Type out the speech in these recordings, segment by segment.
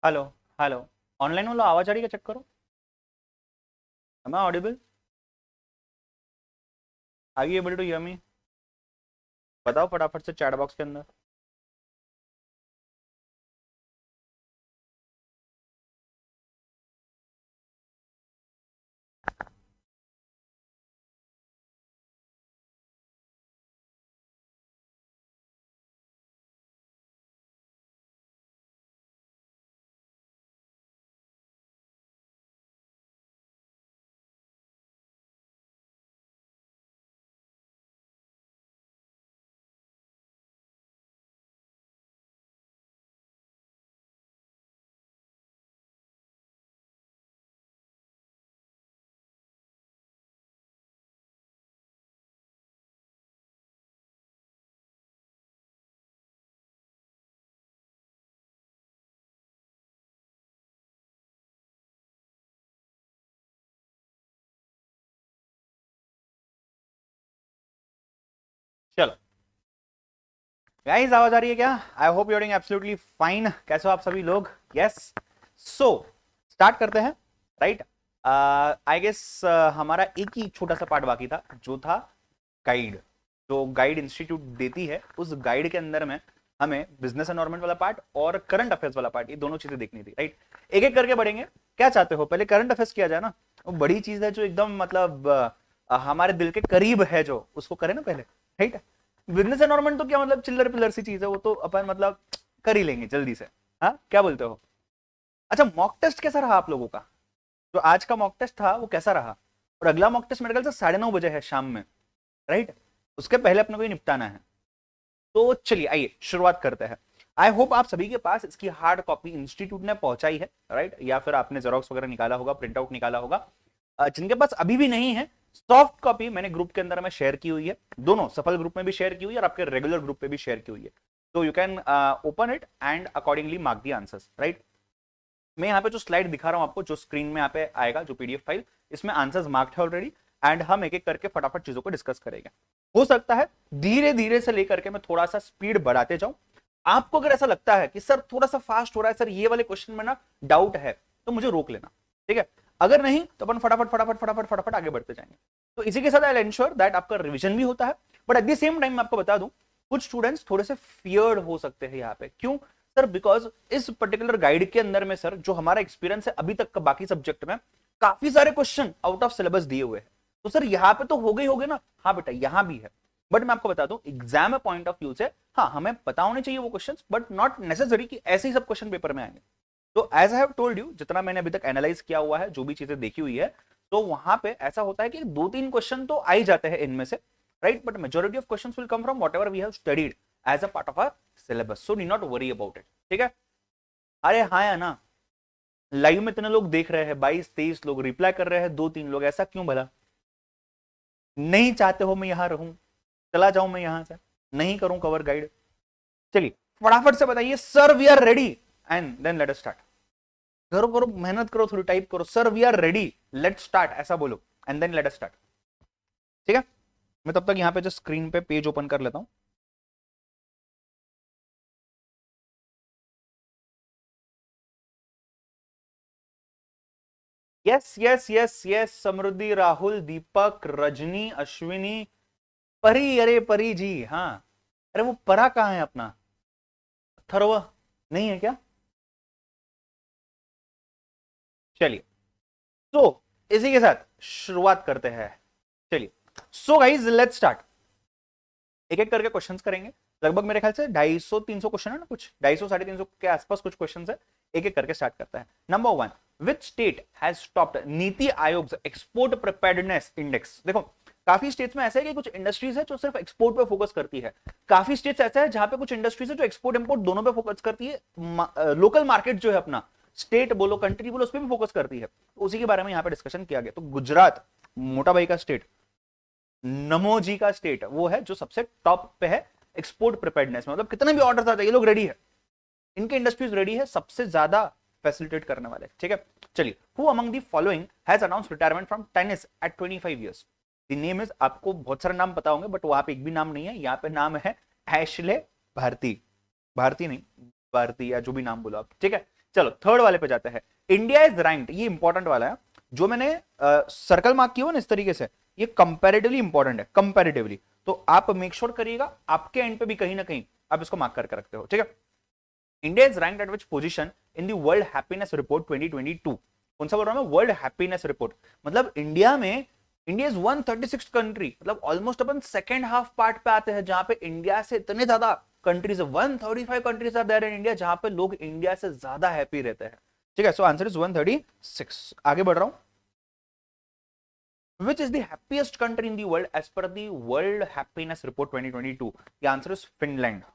Hello. Hello. Online वाला आवाज आ रही है, चेक करो। Am I audible? Are you able to hear me? बताओ फटाफट से चैट बॉक्स के अंदर। चलो गाइस, आवाज आ रही है क्या? I hope you are doing absolutely fine. कैसे हो आप सभी लोग? यस। सो स्टार्ट करते हैं। राइट। आई गेस हमारा एक ही छोटा सा पार्ट बाकी था, जो था गाइड। जो गाइड इंस्टीट्यूट देती है, उस गाइड के अंदर में हमें बिजनेस एनवायरनमेंट वाला पार्ट और करंट अफेयर्स वाला पार्ट, ये दोनों चीजें देखनी थी। राइट। एक एक करके बढ़ेंगे। क्या चाहते हो, पहले करंट अफेयर्स किया जाए ना? वो बड़ी चीज है जो एकदम मतलब हमारे दिल के करीब है, जो उसको करें ना पहले। राइट। बिजनेस एनवायरनमेंट तो क्या मतलब चिल्लर पिल्लर सी चीज है, वो तो अपन मतलब कर ही लेंगे जल्दी से। हाँ, क्या बोलते हो? अच्छा, मॉक टेस्ट कैसा रहा आप लोगों का? जो आज का मॉक टेस्ट था वो कैसा रहा? और अगला मॉक टेस्ट मेरे ख्याल से 9:30 बजे है शाम में। राइट। उसके पहले अपने को ये निपटाना है। तो चलिए आइए शुरुआत करते हैं। आई होप आप सभी के पास इसकी हार्ड कॉपी इंस्टीट्यूट ने पहुंचाई है। राइट। या फिर आपने जेरोक्स वगैरह निकाला होगा, प्रिंट आउट निकाला होगा। जिनके पास अभी भी नहीं है, सॉफ्ट कॉपी मैंने ग्रुप के अंदर में शेयर की हुई है। दोनों सफल ग्रुप में भी शेयर की हुई है और आपके रेगुलर ग्रुप पे भी शेयर की हुई है। तो you can open it and accordingly mark the answers. Right. मैं यहाँ पे जो स्लाइड दिखा रहा हूं आपको, जो स्क्रीन में यहाँ पे आएगा, जो पीडीएफ फाइल, इसमें आंसर्स मार्क्ड है ऑलरेडी। एंड हम एक एक करके फटाफट चीजों को डिस्कस करेंगे। हो सकता है धीरे धीरे से लेकर के मैं थोड़ा सा स्पीड बढ़ाते जाऊं। आपको अगर ऐसा लगता है कि सर थोड़ा सा फास्ट हो रहा है, सर ये वाले क्वेश्चन में ना डाउट है, तो मुझे रोक लेना। ठीक है। अगर नहीं तो अपन फटाफट फटाफट फटाफट फटाफट आगे बढ़ते जाएंगे। तो इसी के साथ आई एंश्योर दैट आपका रिवीजन भी होता है। But at the same time मैं आपको बता दूं, कुछ स्टूडेंट्स थोड़े से फियर्ड हो सकते हैं यहाँ पे। क्यों सर? बिकॉज इस पर्टिकुलर गाइड के अंदर में सर, जो हमारा एक्सपीरियंस है अभी तक का बाकी सब्जेक्ट में, काफी सारे क्वेश्चन आउट ऑफ सिलेबस दिए हुए हैं। तो सर यहाँ पे तो हो गए ना? हाँ बेटा, यहाँ भी है। बट मैं आपको बता दूं, एग्जाम पॉइंट ऑफ व्यू से हाँ हमें पता होने चाहिए वो क्वेश्चंस, बट नॉट नेसेसरी कि ऐसे ही सब क्वेश्चन पेपर में आएंगे। तो as I have told you, जितना मैंने अभी तक एनालाइज किया हुआ है, जो भी चीजें देखी हुई है, तो वहां पे ऐसा होता है कि 2-3 क्वेश्चन तो आ ही जाते हैं इनमें से। Right. But majority of questions will come from whatever we have studied as a part of our syllabus, so need not worry about it. ठीक है। अरे हाँ या ना? लाइव में इतने लोग देख रहे हैं, 22-23 लोग रिप्लाई कर रहे हैं, 2-3 लोग, ऐसा क्यों भला? नहीं चाहते हो मैं यहां रहूं, चला जाऊं मैं यहां से, नहीं करूं कवर गाइड? चलिए फटाफट से बताइए, sir we are ready, and then let us start. करो करो, मेहनत करो, थोड़ी टाइप करो, sir we are ready, let start, ऐसा बोलो, and then let us start. ठीक है। मैं तब तक यहां पे जो स्क्रीन पे पेज ओपन कर लेता हूं। यस यस यस यस, समृद्धि, राहुल, दीपक, रजनी, अश्विनी, परी, अरे परी जी, हाँ। अरे वो परा कहाँ है अपना? थर्व नहीं है क्या? चलिए। तो इसी के साथ शुरुआत करते हैं। चलिए। So guys let's start. एक एक करके क्वेश्चंस करेंगे। लगभग मेरे ख्याल से 250-300 क्वेश्चन है ना, कुछ 250-350 के आसपास कुछ क्वेश्चंस है। एक एक करके स्टार्ट करता है। Number 1, which state has stopped NITI Aayog export preparedness index? देखो, काफी स्टेट्स में ऐसा है कि कुछ इंडस्ट्रीज है जो सिर्फ एक्सपोर्ट पे फोकस करती है। काफी स्टेट्स ऐसा है जहां पे कुछ इंडस्ट्रीज है जो एक्सपोर्ट इंपोर्ट दोनों पे फोकस करती है। लोकल मार्केट जो है अपना, स्टेट बोलो कंट्री बोलो, उस पर भी फोकस करती है। तो उसी के बारे में यहाँ पे डिस्कशन किया गया। तो गुजरात, मोटा भाई का स्टेट, नमो जी का स्टेट, वो है जो सबसे टॉप पे है एक्सपोर्ट प्रिपेयर्डनेस में। मतलब कितने भी ऑर्डर आते हैं, ये लोग रेडी है, इनके इंडस्ट्रीज रेडी है, सबसे ज्यादा फैसिलिटेट करने वाले। ठीक है। चलिए, who among the following has announced retirement from tennis at 25 years? The name is, आपको बहुत सारे नाम पता होंगे, बट वहां पे एक भी नाम नहीं है। यहाँ पे नाम है एशले भारती। भारती नहीं, भारती, या जो भी नाम बोलो आप। ठीक है। चलो थर्ड वाले पे जाते हैं। इंडिया इज रैंक्ड, ये इंपॉर्टेंट वाला है, जो मैंने सर्कल मार्क किया ना इस तरीके से, ये कंपैरेटिवली इंपॉर्टेंट है, कंपैरेटिवली। तो आप मेक श्योर करिएगा आपके एंड पे भी कहीं ना कहीं आप इसको मार्क करके रखते हो, ठीक है। India is ranked at which position in the world happiness report 2022? कौन सा बोल रहा हूं मैं? World happiness report. मतलब इंडिया में, इंडिया इज 136 कंट्री, मतलब ऑलमोस्ट अपन सेकेंड हाफ पार्ट पे आते हैं, जहां पे इंडिया से इतने ज्यादा countries, 135 countries are there in India, जहां पे लोग इंडिया से ज्यादा हैप्पी रहते हैं, ठीक है। So answer is 136। आगे बढ़ रहा हूं। Which is the happiest country in the world as per the World Happiness Report 2022? The answer is Finland.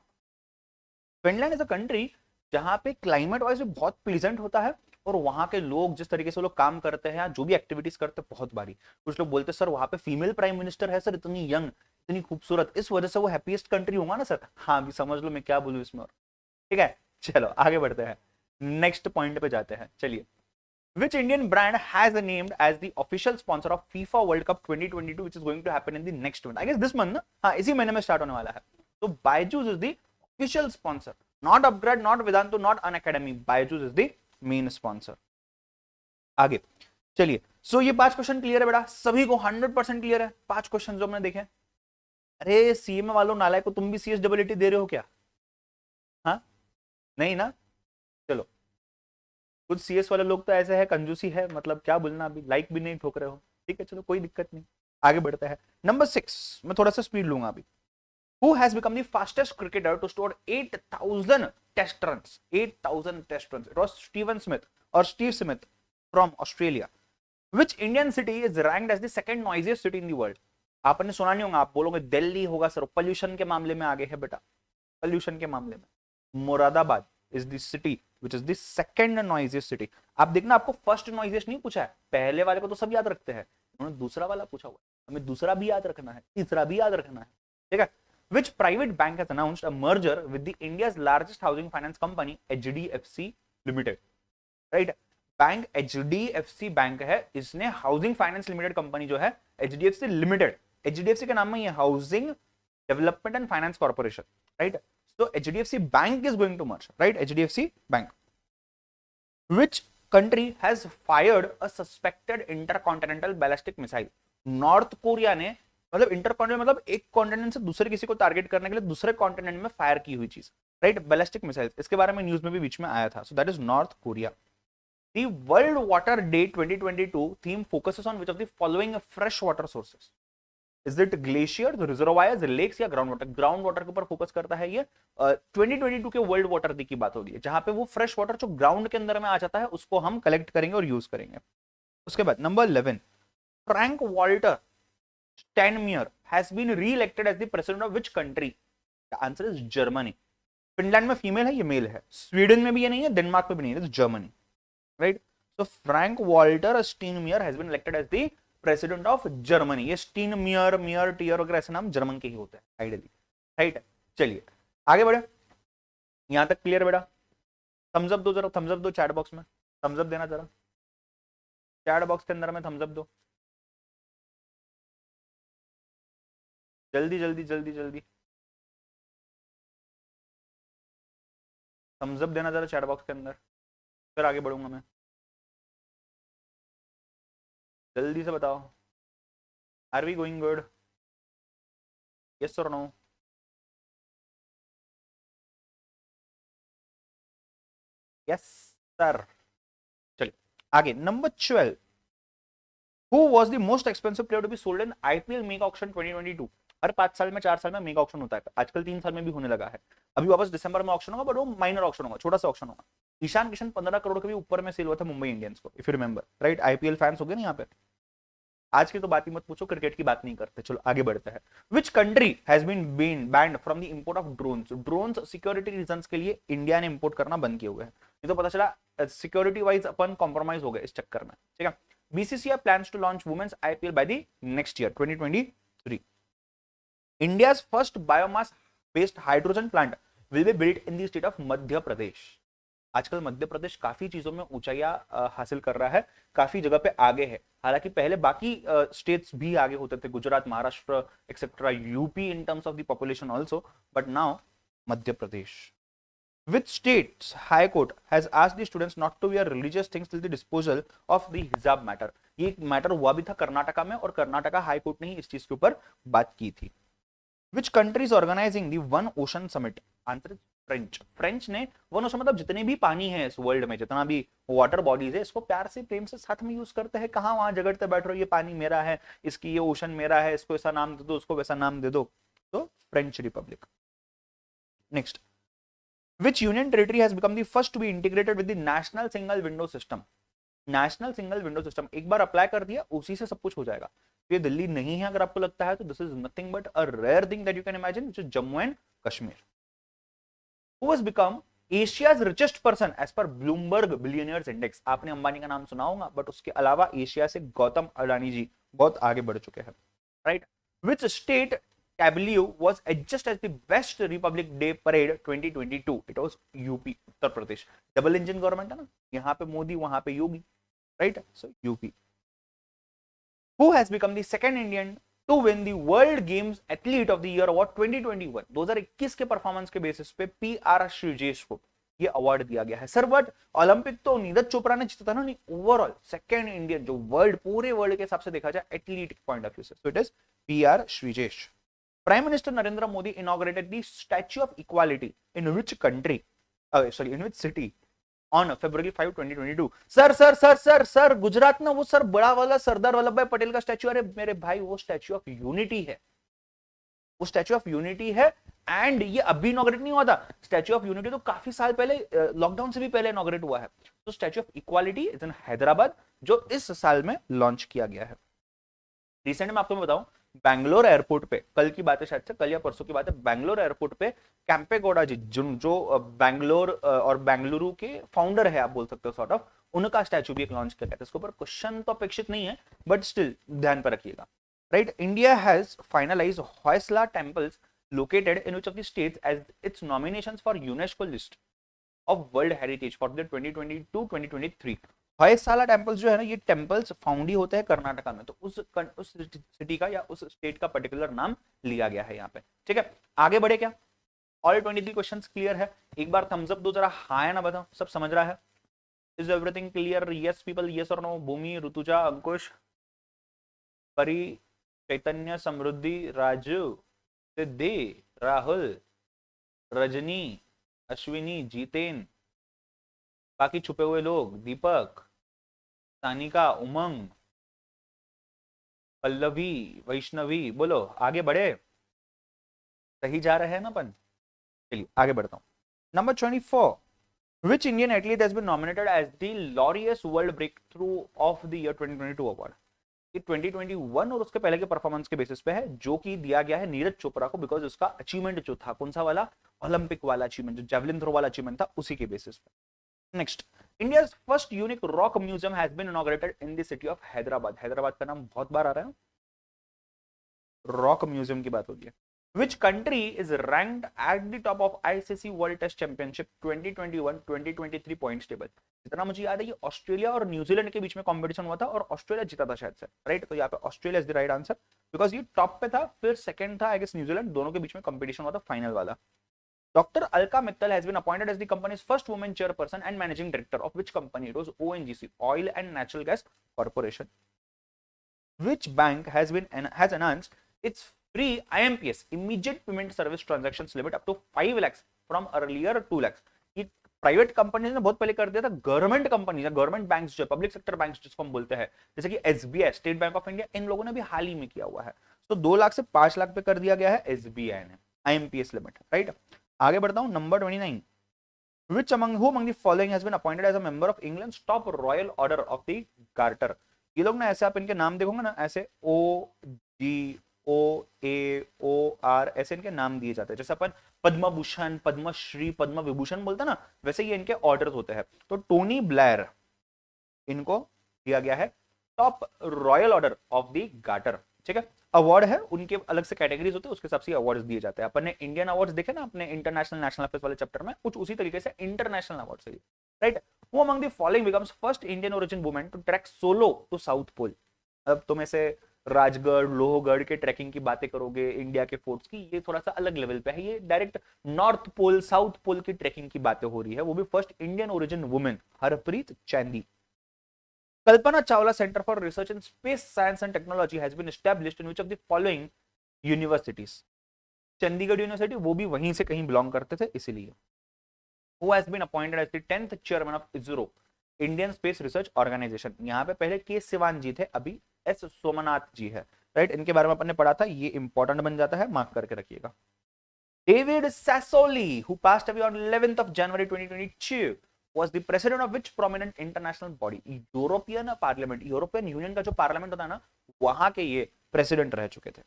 Finland is a country जहां पे क्लाइमेट वाइज भी बहुत प्लीजेंट होता है, और वहां के लोग जिस तरीके से लोग काम करते हैं, जो भी एक्टिविटीज करते हैं, बहुत बारी कुछ लोग बोलते हैं सर वहां पे फीमेल प्राइम मिनिस्टर है सर, इतनी यंग, इतनी खूबसूरत, इस वजह से वो हैप्पीएस्ट कंट्री होगा ना सर। हाँ भी समझ लो मैं क्या बोलूं इसमें, और ठीक है। चलो आगे बढ़ते हैं, नेक्स्ट पॉइंट पे जाते हैं। चलिए, which Indian brand has named as the official sponsor of FIFA World Cup 2022 which is going to happen in the next month? I guess this month ना, हाँ इसी महीने में स्टार्ट होने वाला है। तो Byju's is the official sponsor, not upgrade, not Vedantu, not Unacademy, Byju's is the main sponsor. आगे चलिए, सो ये 5 क्वेश्चन क्लियर है बेटा, सभी को 100% क्लियर है 5 क्वेश्चन जो हमने देखे। अरे सीएमए वालों नालायक को, तुम भी सीएसडब्ल्यूटी दे रहे हो क्या? हाँ नहीं ना, चलो कुछ सीएस वाले लोग तो ऐसे है, कंजूसी है, मतलब क्या बोलना, अभी लाइक भी नहीं ठोक रहे हो, ठीक है चलो कोई दिक्कत नहीं। आगे बढ़ते हैं, नंबर 6, मैं थोड़ा सा स्पीड लूंगा अभी। Who has become the fastest cricketer to score 8,000 test runs? 8,000 test runs. It was Steven Smith or Steve Smith from Australia. Which Indian city is ranked as the second noisiest city in the world? आपने सुना नहीं होगा, आप बोलोगे दिल्ली होगा sir, pollution के मामले में आगे है बेटा, पोल्यूशन के मामले में Moradabad is the city which is the second noisiest city. आप देखना, आपको फर्स्ट noisiest नहीं पूछा है, पहले वाले को तो सब याद रखते हैं, उन्होंने दूसरा वाला पूछा हुआ है, हमें दूसरा भी याद रखना है, तीसरा भी याद रखना है, ठीक है। Which private bank has announced a merger with the India's largest housing finance company HDFC Limited? Right? Bank HDFC bank है, इसने हाउसिंग फाइनेंस लिमिटेड कंपनी जो है HDFC लिमिटेड, HDFC के नाम में ये housing development and finance corporation, right. So HDFC Bank is going to merge, right? HDFC Bank. Which country has fired a suspected intercontinental ballistic missile? North Korea ने, मतलब intercontinental मतलब एक continent से दूसरे किसी को टारगेट करने के लिए दूसरे कॉन्टिनेंट में फायर की हुई चीज, राइट, बैलिस्टिक मिसाइल। इसके बारे में न्यूज में भी बीच में आया था। So that is north Korea. The World Water Day 2022 theme focuses on which of the following fresh water sources? Is it glaciers, reservoirs, lakes या ग्राउंड वाटर? ग्राउंड वाटर के ऊपर फोकस करता है ये। 2022 के वर्ल्ड वाटर डे की बात होगी, जहां पे वो फ्रेश वाटर जो ग्राउंड के अंदर में आ जाता है उसको हम कलेक्ट करेंगे और यूज करेंगे। उसके बाद number 11, Frank Walter Steinmeier has been re-elected as the president of which country? The answer is Germany. Finland में फीमेल है, ये मेल है। स्वीडन में भी ये नहीं है, डेनमार्क में भी नहीं है, Germany, right. So Frank Walter Steinmeier has been elected as the president of Germany. ये स्टीनमियर, मियर, टियर वगैरह ऐसे नाम जर्मन के ही होते हैं आइडियली, राइट। चलिए आगे बढ़े, यहां तक क्लियर बेटा? थम्स अप दो जरा, थम्स अप दो चैट बॉक्स में, थम्स अप देना जरा, चैट बॉक्स के अंदर में थम्स अप दो, जल्दी जल्दी जल्दी जल्दी थम्स अप देना जरा चैट बॉक्स के अंदर, फिर आगे बढ़ूंगा मैं। जल्दी से बताओ, are we going good? Yes और नो? Yes sir. चलिए आगे, number 12, who was the most expensive player to be sold in IPL mega auction 2022? हर 5 साल में 4 साल में मेगा ऑक्शन होता है, आजकल 3 साल में भी होने लगा है। अभी वापस दिसंबर में ऑक्शन होगा, बट वो माइनर ऑक्शन होगा, छोटा सा ऑक्शन होगा। ईशान किशन 15 करोड़ के भी ऊपर में सेल हुआ था मुंबई इंडियंस को, if you remember, right. IPL fans हो गए ना यहाँ पे। आज की तो बात ही मत पूछो, क्रिकेट की बात नहीं करते। चलो आगे बढ़ते हैं। Which country has been banned from the import of drones? Drones security reasons के लिए इंडिया ने इंपोर्ट करना बंद किए हुए हैं। ये तो पता चला सिक्योरिटी वाइज अपन कॉम्प्रोमाइज हो गए इस चक्कर में, ठीक है। BCCI plans to launch women's IPL by the next year 2023। India's first biomass based hydrogen plant will be built in the state of Madhya Pradesh. आजकल मध्य प्रदेश काफी चीजों में ऊंचाइयां हासिल कर रहा है, काफी जगह पे आगे है। हालांकि पहले बाकी स्टेट्स भी आगे होते थे, Gujarat, Maharashtra etcetera, UP in terms of the population also, but now Madhya Pradesh. Which state's high court has asked the students not to wear religious things till the disposal of the hijab matter? ये matter हुआ भी था कर्नाटका में और Karnataka high court ने ही इस चीज के ऊपर बात की थी. Which country is organizing the One Ocean Summit? Answer French. French ने वन ओशन मतलब जितने भी पानी है इस वर्ल्ड में, जितना भी वाटर बॉडीज है, इसको प्यार से प्रेम से साथ में यूज करते हैं. कहां वहां झगड़ते बैठ रहे हो, ये पानी मेरा है, इसकी ये ओशन मेरा है, इसको ऐसा नाम दे दो, उसको वैसा नाम दे दो. तो French Republic. Next. Which union territory has become the first to be integrated with the national single window system? National single window system एक बार अप्लाई कर दिया, उसी से सब कुछ हो जाएगा. ये दिल्ली नहीं है अगर आपको लगता है तो this is nothing but a rare thing that you can imagine, which is Jammu and Kashmir. Who has become Asia's richest person as per Bloomberg billionaires index? आपने अंबानी का नाम सुना होगा, बट उसके अलावा एशिया से गौतम अडानी जी बहुत आगे बढ़ चुके हैं. Right. Which state Tableau was adjudged as the best Republic Day Parade 2022. It was UP, Uttar Pradesh. Double engine government है ना, यहाँ पे मोदी वहां पे Yogi. Right. So UP. Who has become the second Indian to win the World Games Athlete of the Year Award 2021? 2021 के performance के basis पे PR Sreejesh को ये अवार्ड दिया गया है. सर बट ओलंपिक तो नीरज चोपड़ा ने जीता था ना, नहीं, ओवरऑल सेकंड इंडियन जो वर्ल्ड पूरे वर्ल्ड के हिसाब से देखा जाए एथलीट पॉइंट ऑफ व्यू से, so it is PR Sreejesh. Prime Minister Narendra Modi inaugurated the Statue of Equality in which country? In which city? On February 5, 2022. Sir Gujarat ना वो सर बड़ा वाला सरदार वल्लभ भाई पटेल का स्टैच्यू. अरे मेरे भाई वो स्टैच्यू ऑफ यूनिटी है, वो स्टैच्यू ऑफ यूनिटी है. एंड ये अभी इनॉग्रेट नहीं हुआ था. स्टैच्यू ऑफ यूनिटी तो काफी साल पहले, लॉकडाउन से भी पहले इनॉग्रेट हुआ है. तो statue of equality is in Hyderabad, जो इस साल में लॉन्च किया गया है. रिसेंट में आपको मैं बताऊं, बैंगलोर एयरपोर्ट पे, कल की बात है शायद से, कल या परसों की बात है, बैंगलोर एयरपोर्ट पे कैंपेगौड़ा जी जो बैंगलोर और बेंगलुरु के फाउंडर है आप बोल सकते हो सॉर्ट ऑफ, उनका स्टैचू भी एक लॉन्च किया गया था. इसके ऊपर क्वेश्चन तो अपेक्षित नहीं है बट स्टिल ध्यान पर रखिएगा. Right. India has finalised Hoysala temples located in which of the states as its nominations for UNESCO list of world heritage for the 2022-2023. Hoysala temples जो है ना, ये टेम्पल्स फाउंड ही होते हैं कर्नाटका में, तो उस सिटी का या उस स्टेट का पर्टिकुलर नाम लिया गया है यहाँ पे. ठीक है, आगे बढ़े क्या? ऑल 23 क्वेश्चंस क्लियर है? एक बार थम्स अप दो जरा, हाँ या ना बताओ, सब समझ रहा है? Is everything clear? Yes people, yes और नो? भूमि, ऋतुजा, अंकुश, परी, चैतन्य, समृद्धि, राजू, सिद्धि, राहुल, रजनी, अश्विनी, जीतेन, बाकी छुपे हुए लोग, दीपक, सानिका, उमंग, पल्लवी, वैष्णवी, बोलो आगे बढ़े. सही जा रहे हैं ना अपन? चलिए आगे बढ़ता हूं. Number 24. Which Indian athlete has been nominated as the Laureus World Breakthrough of the Year 2022 award? ये 2021 और उसके पहले के परफॉर्मेंस के बेसिस पे है, जो कि दिया गया है नीरज चोपड़ा को, बिकॉज उसका अचीवमेंट जो था, कौन सा वाला, ओलंपिक वाला अचीवमेंट, जो जेवलिन थ्रो वाला अचीवमेंट था, उसी के बेसिस पे. Next. India's first unique rock museum has been inaugurated in the city of Hyderabad. Hyderabad का नाम बहुत बार आ रहा है, रॉक म्यूजियम की बात होगी. Which country is ranked at the top of ICC World Test Championship 2021-2023 points table? जितना मुझे याद है ये ऑस्ट्रेलिया और न्यूजीलैंड के बीच में कंपटीशन हुआ था और ऑस्ट्रेलिया जीता था शायद से. राइट. तो यहाँ पे Australia is the right answer, because ये टॉप पे था, फिर सेकंड था आई गेस न्यूजीलैंड, दोनों के बीच में कंपटीशन हुआ था फाइनल वाला. Dr. Alka Mittal has been appointed as the company's first woman chairperson and managing director of which company? It was ONGC, Oil and Natural Gas Corporation. Which bank has announced its free IMPS, immediate payment service transactions limit up to 5 lakhs from earlier 2 lakhs? ये private companies ने बहुत पहले कर दिया था. Government companies, government banks जो public sector banks जिसको हम बोलते हैं, जैसे कि SBI, State Bank of India, इन लोगों ने भी हाल ही में किया हुआ है. तो 2 लाख से 5 लाख पे कर दिया गया है SBI ने IMPS लिमिट. राइट. आगे बढ़ता हूं. Number 29. Which who among the following has been appointed as a member of England's top royal order of the Garter? ये लोग ना ऐसे आप इनके नाम देखोगे ना, ऐसे OGOAOR ऐसे इनके नाम दिए जाते हैं. जैसे अपन पद्म भूषण, पद्मश्री, पद्म विभूषण बोलते हैं ना, वैसे ये इनके ऑर्डर्स होते हैं. तो टोनी ब्लेयर, इनको दिया गया है top royal order of the Garter. ठीक है, अवार्ड है, उनके अलग से कैटेगरीज होते हैं, उसके हिसाब से अवार्ड्स दिए जाते हैं. अपन ने इंडियन अवार्ड्स देखे ना अपने इंटरनेशनल नेशनल अफेयर्स वाले चैप्टर में, कुछ उसी तरीके से इंटरनेशनल अवार्ड्स है. Right. Who among the following becomes first Indian origin woman to track solo to South Pole? अब तुम ऐसे राजगढ़, लोहगढ़ के ट्रैकिंग की बातें करोगे, इंडिया के फोर्ट्स की, ये थोड़ा सा अलग लेवल पे है। ये direct north pole south pole की ट्रैकिंग की बातें हो रही है, वो भी first Indian origin women Harpreet Chandi. Kalpana Chawla Center for Research in Space Science and Technology has been established in which of the following universities? Chandigarh university, वो भी वहीं से कहीं बिलोंग करते थे इसीलिए। Who has been appointed as the 10th chairman of ISRO, Indian space research organisation? यहाँ पे पहले के सिवान जी थे, अभी एस सोमनाथ जी है, राइट। इनके बारे में अपन ने पढ़ा था, ये इंपॉर्टेंट बन जाता है, मार्क करके रखिएगा। David Sassoli, who passed away on 11th of January 2022, was the president of which prominent international body? European parliament, European union का जो पार्लियामेंट होता है ना, वहां के ये प्रेसिडेंट रह चुके थे।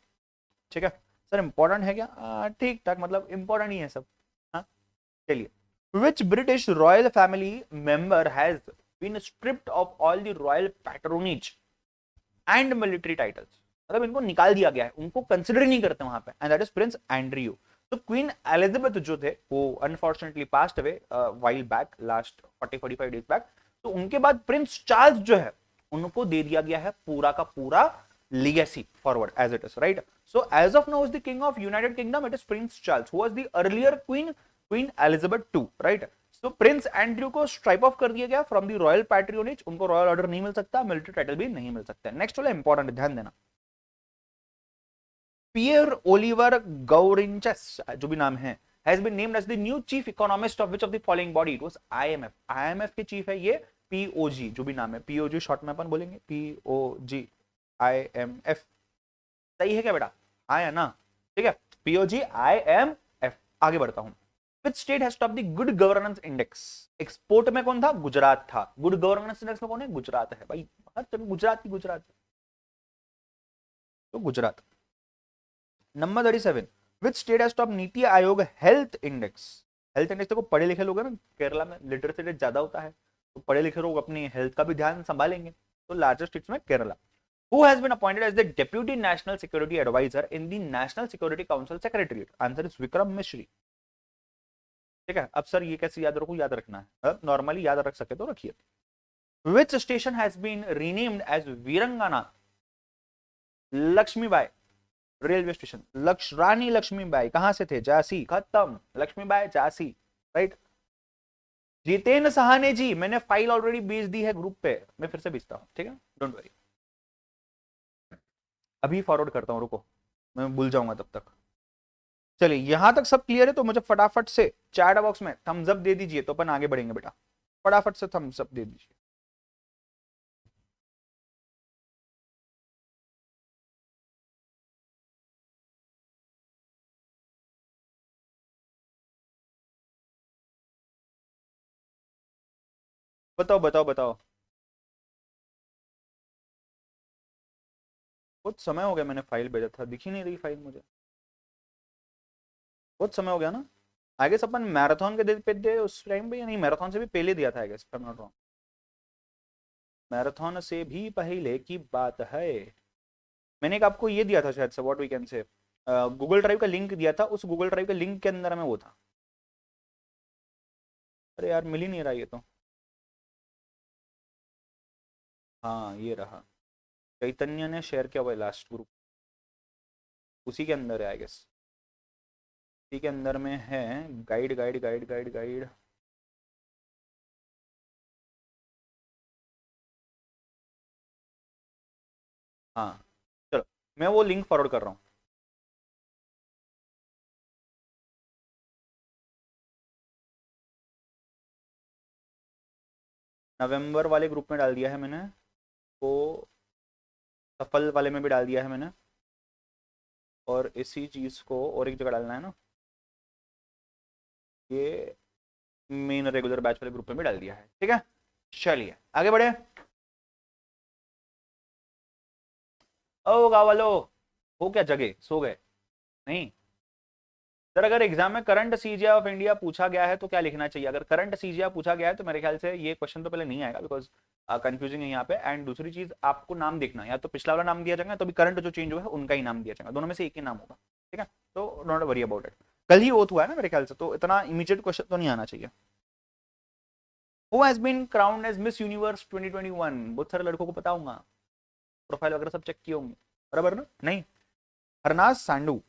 ठीक है सर, इंपॉर्टेंट है क्या? ठीक ठाक, मतलब इंपॉर्टेंट ही है सब। हाँ चलिए। Which British royal family member has been stripped of all the royal patronage and military titles? मतलब इनको निकाल दिया गया है, उनको कंसिडर नहीं करते वहां पे, and that is Prince Andrew. तो क्वीन एलिजाबेथ जो थे वो unfortunately passed away while back, last 40-45 days back. तो उनके बाद प्रिंस चार्ल्स जो है उनको दे दिया गया है पूरा का पूरा legacy forward as it is, right? So as of now is the king of United Kingdom, it is Prince Charles, who was the earlier Queen Elizabeth II, right? So Prince Andrew को stripe of कर दिया गया from the royal पैट्रियोनेज, उनको royal order नहीं मिल सकता, military title भी नहीं मिल सकता। नेक्स्ट वाला इंपॉर्टेंट, ध्यान देना। पियर ओलिवर गौरिंचस जो भी नाम है, has been named as the new chief economist of which of the following body? It was IMF। IMF के चीफ है ये POG, जो भी नाम है, POG शॉर्ट में अपन बोलेंगे, POG IMF। सही है क्या बेटा? हाँ या ना? ठीक है, POG IMF। आगे बढ़ता हूं। Which state has topped the good governance index? Export में कौन था? गुजरात था। गुड गवर्नेंस इंडेक्स में कौन है? गुजरात है भाई। हर जगह गुजरात की गुजरात, तो Gujarat. Number 37, which state has top NITI Aayog health index? Health index देखो, पढ़े लिखे लोग हैं ना, केरला में लिटरेसी रेट ज्यादा होता है, तो पढ़े लिखे लोग अपनी हेल्थ का भी ध्यान संभालेंगे, तो लार्जेस्ट स्टेट्स में Kerala. Who has been appointed as the Deputy National Security Advisor in the National Security Council Secretariat? Answer is Vikram Misri। ठीक है, अब सर ये कैसे याद रखूं? याद रखना है, नॉर्मली याद रख सके तो रखिए। Which station has been renamed as Veerangana Lakshmibai railway station? Rani Lakshmibai कहां से थे? झांसी। खत्म, लक्ष्मीबाई झांसी, राइट। जितेंद्र सहाने जी, मैंने फाइल ऑलरेडी भेज दी है ग्रुप पे, मैं फिर से भेजता हूं, ठीक है, डोंट वरी। अभी फॉरवर्ड करता हूं, रुको, मैं भूल जाऊंगा तब तक। चलिए, यहां तक सब क्लियर है तो मुझे फटाफट से चैट बॉक्स में थम्स अप दे दीजिए, तो अपन आगे बढ़ेंगे बेटा। फटाफट से थम्स अप दे दीजिए। बताओ बताओ बताओ। बहुत समय हो गया मैंने फाइल भेजा था, दिख ही नहीं रही फाइल मुझे, बहुत समय हो गया ना। आई गेस अपन मैराथन के दिन पे दे उस टाइम पे, या नहीं, मैराथन से भी पहले दिया था I guess, I am not wrong. Marathon से भी पहले की बात है। मैंने एक आपको ये दिया था शायद से, what we can say, Google drive का लिंक दिया था, उस गूगल ड्राइव के लिंक के अंदर में वो था। अरे यार मिल ही नहीं रहा ये तो। हाँ ये रहा, चैतन्य ने शेयर किया हुआ लास्ट ग्रुप, उसी के अंदर है आई गेस, उसी के अंदर में है। Guide guide guide guide guide, हाँ चलो, मैं वो लिंक फॉरवर्ड कर रहा हूँ। नवंबर वाले ग्रुप में डाल दिया है मैंने, वो सफल वाले में भी डाल दिया है मैंने, और इसी चीज़ को और एक जगह डालना है ना, ये मेन रेगुलर बैच वाले ग्रुप में भी डाल दिया है, ठीक है। चलिए आगे बढ़े। ओ गाँव वालो, हो क्या जगह, सो गए? नहीं सर, अगर एग्जाम में करंट सीजीआई ऑफ इंडिया पूछा गया है तो क्या लिखना चाहिए? अगर करंट सीजीआई पूछा गया है तो मेरे ख्याल से ये क्वेश्चन तो पहले नहीं आएगा, बिकॉज कंफ्यूजिंग है यहाँ पे। एंड दूसरी चीज, आपको नाम देखना, या तो पिछला वाला नाम दिया जाएगा, तो भी करंट जो चेंज हुआ है उनका ही नाम दिया जाएगा, दोनों में से एक ही नाम होगा, ठीक है। तो नॉट वरी अबाउट इट, कल ही ओथ हुआ है ना मेरे ख्याल से, तो इतना इमीडिएट क्वेश्चन तो नहीं आना चाहिए। Who has been crowned as Miss Universe 2021? बहुत सारे लड़कों को पता होगा, प्रोफाइल वगैरह सब चेक किए होंगे। बराबर ना? नहीं, हरनाथ सांडू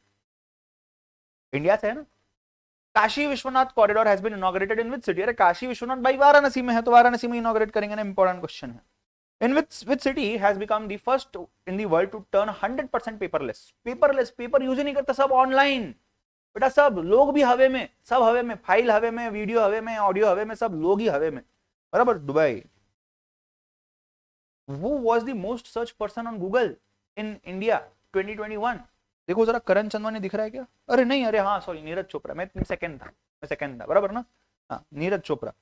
इंडिया से है ना। Kashi Vishwanath corridor has been inaugurated in which city? अरे काशी विश्वनाथ भाई वाराणसी में है, तो वाराणसी में इनॉग्रेट करेंगे ना, इंपॉर्टेंट क्वेश्चन है। In which city has become the first in the world to turn 100% paperless? Paperless, paper use ही नहीं करता, सब ऑनलाइन बेटा, सब लोग भी हवे में, सब हवे में, फाइल हवे में, वीडियो हवे में, ऑडियो हवे में, सब लोग ही हवे में, बराबर। Dubai. Who was the most searched person on Google in India 2021? देखो जरा, करण चंदवानी दिख रहा है क्या? अरे नहीं, अरे हाँ सॉरी, नीरज चोपड़ा। मैं सेकंड था, बराबर ना? हाँ, नीरज चोपड़ा।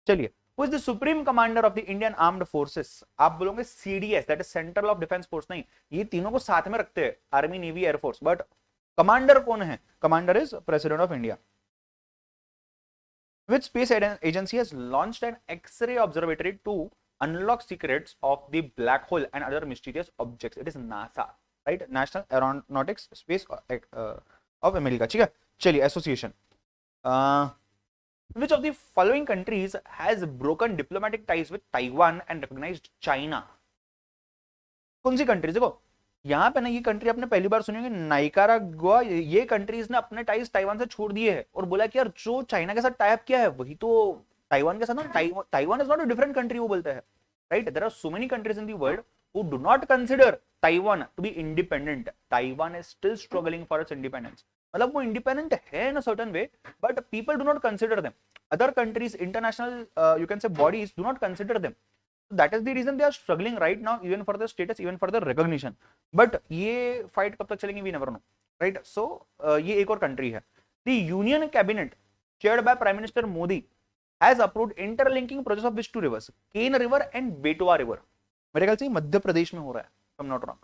चलिए, who is the supreme commander of the Indian Armed Forces? आप बोलोगे CDS, that is Central of Defense Force। नहीं, ये तीनों को साथ में रखते हैं, army, navy, air force, but commander कौन है? Commander is president of India. Which space agency has launched an X-ray observatory to unlock secrets of the black hole and other mysterious objects? It is NASA, right? National Aeronautics Space of America। ठीक है, चलिए, association. Which of the following countries has broken diplomatic ties with Taiwan and recognized China? कौन सी countries? देखो यहाँ पे ना, ये country आपने पहली बार सुनी होगी, नाइकारागुआ। ये कंट्रीज ने अपने टाइज ताइवान से छोड़ दिए हैं और बोला कि यार जो चाइना के साथ टाई अप किया है वही तो ताइवान के साथ ना, Taiwan is not a different country, वो बोलते हैं, right? There are so many countries in the world who do not consider Taiwan to be independent. Taiwan is still struggling for its independence. मतलब वो independent है in a certain way, but people do not consider them. Other countries, international, you can say bodies, do not consider them. So that is the reason they are struggling right now, even for their status, even for their recognition. But ये fight कब तक चलेंगे, we never know, right? So ये एक और country है. The Union Cabinet, chaired by Prime Minister Modi, has approved interlinking projects of which two rivers? Ken River and Betwa River. मेरे ख्याल से मध्य प्रदेश में हो रहा है, if I'm not wrong.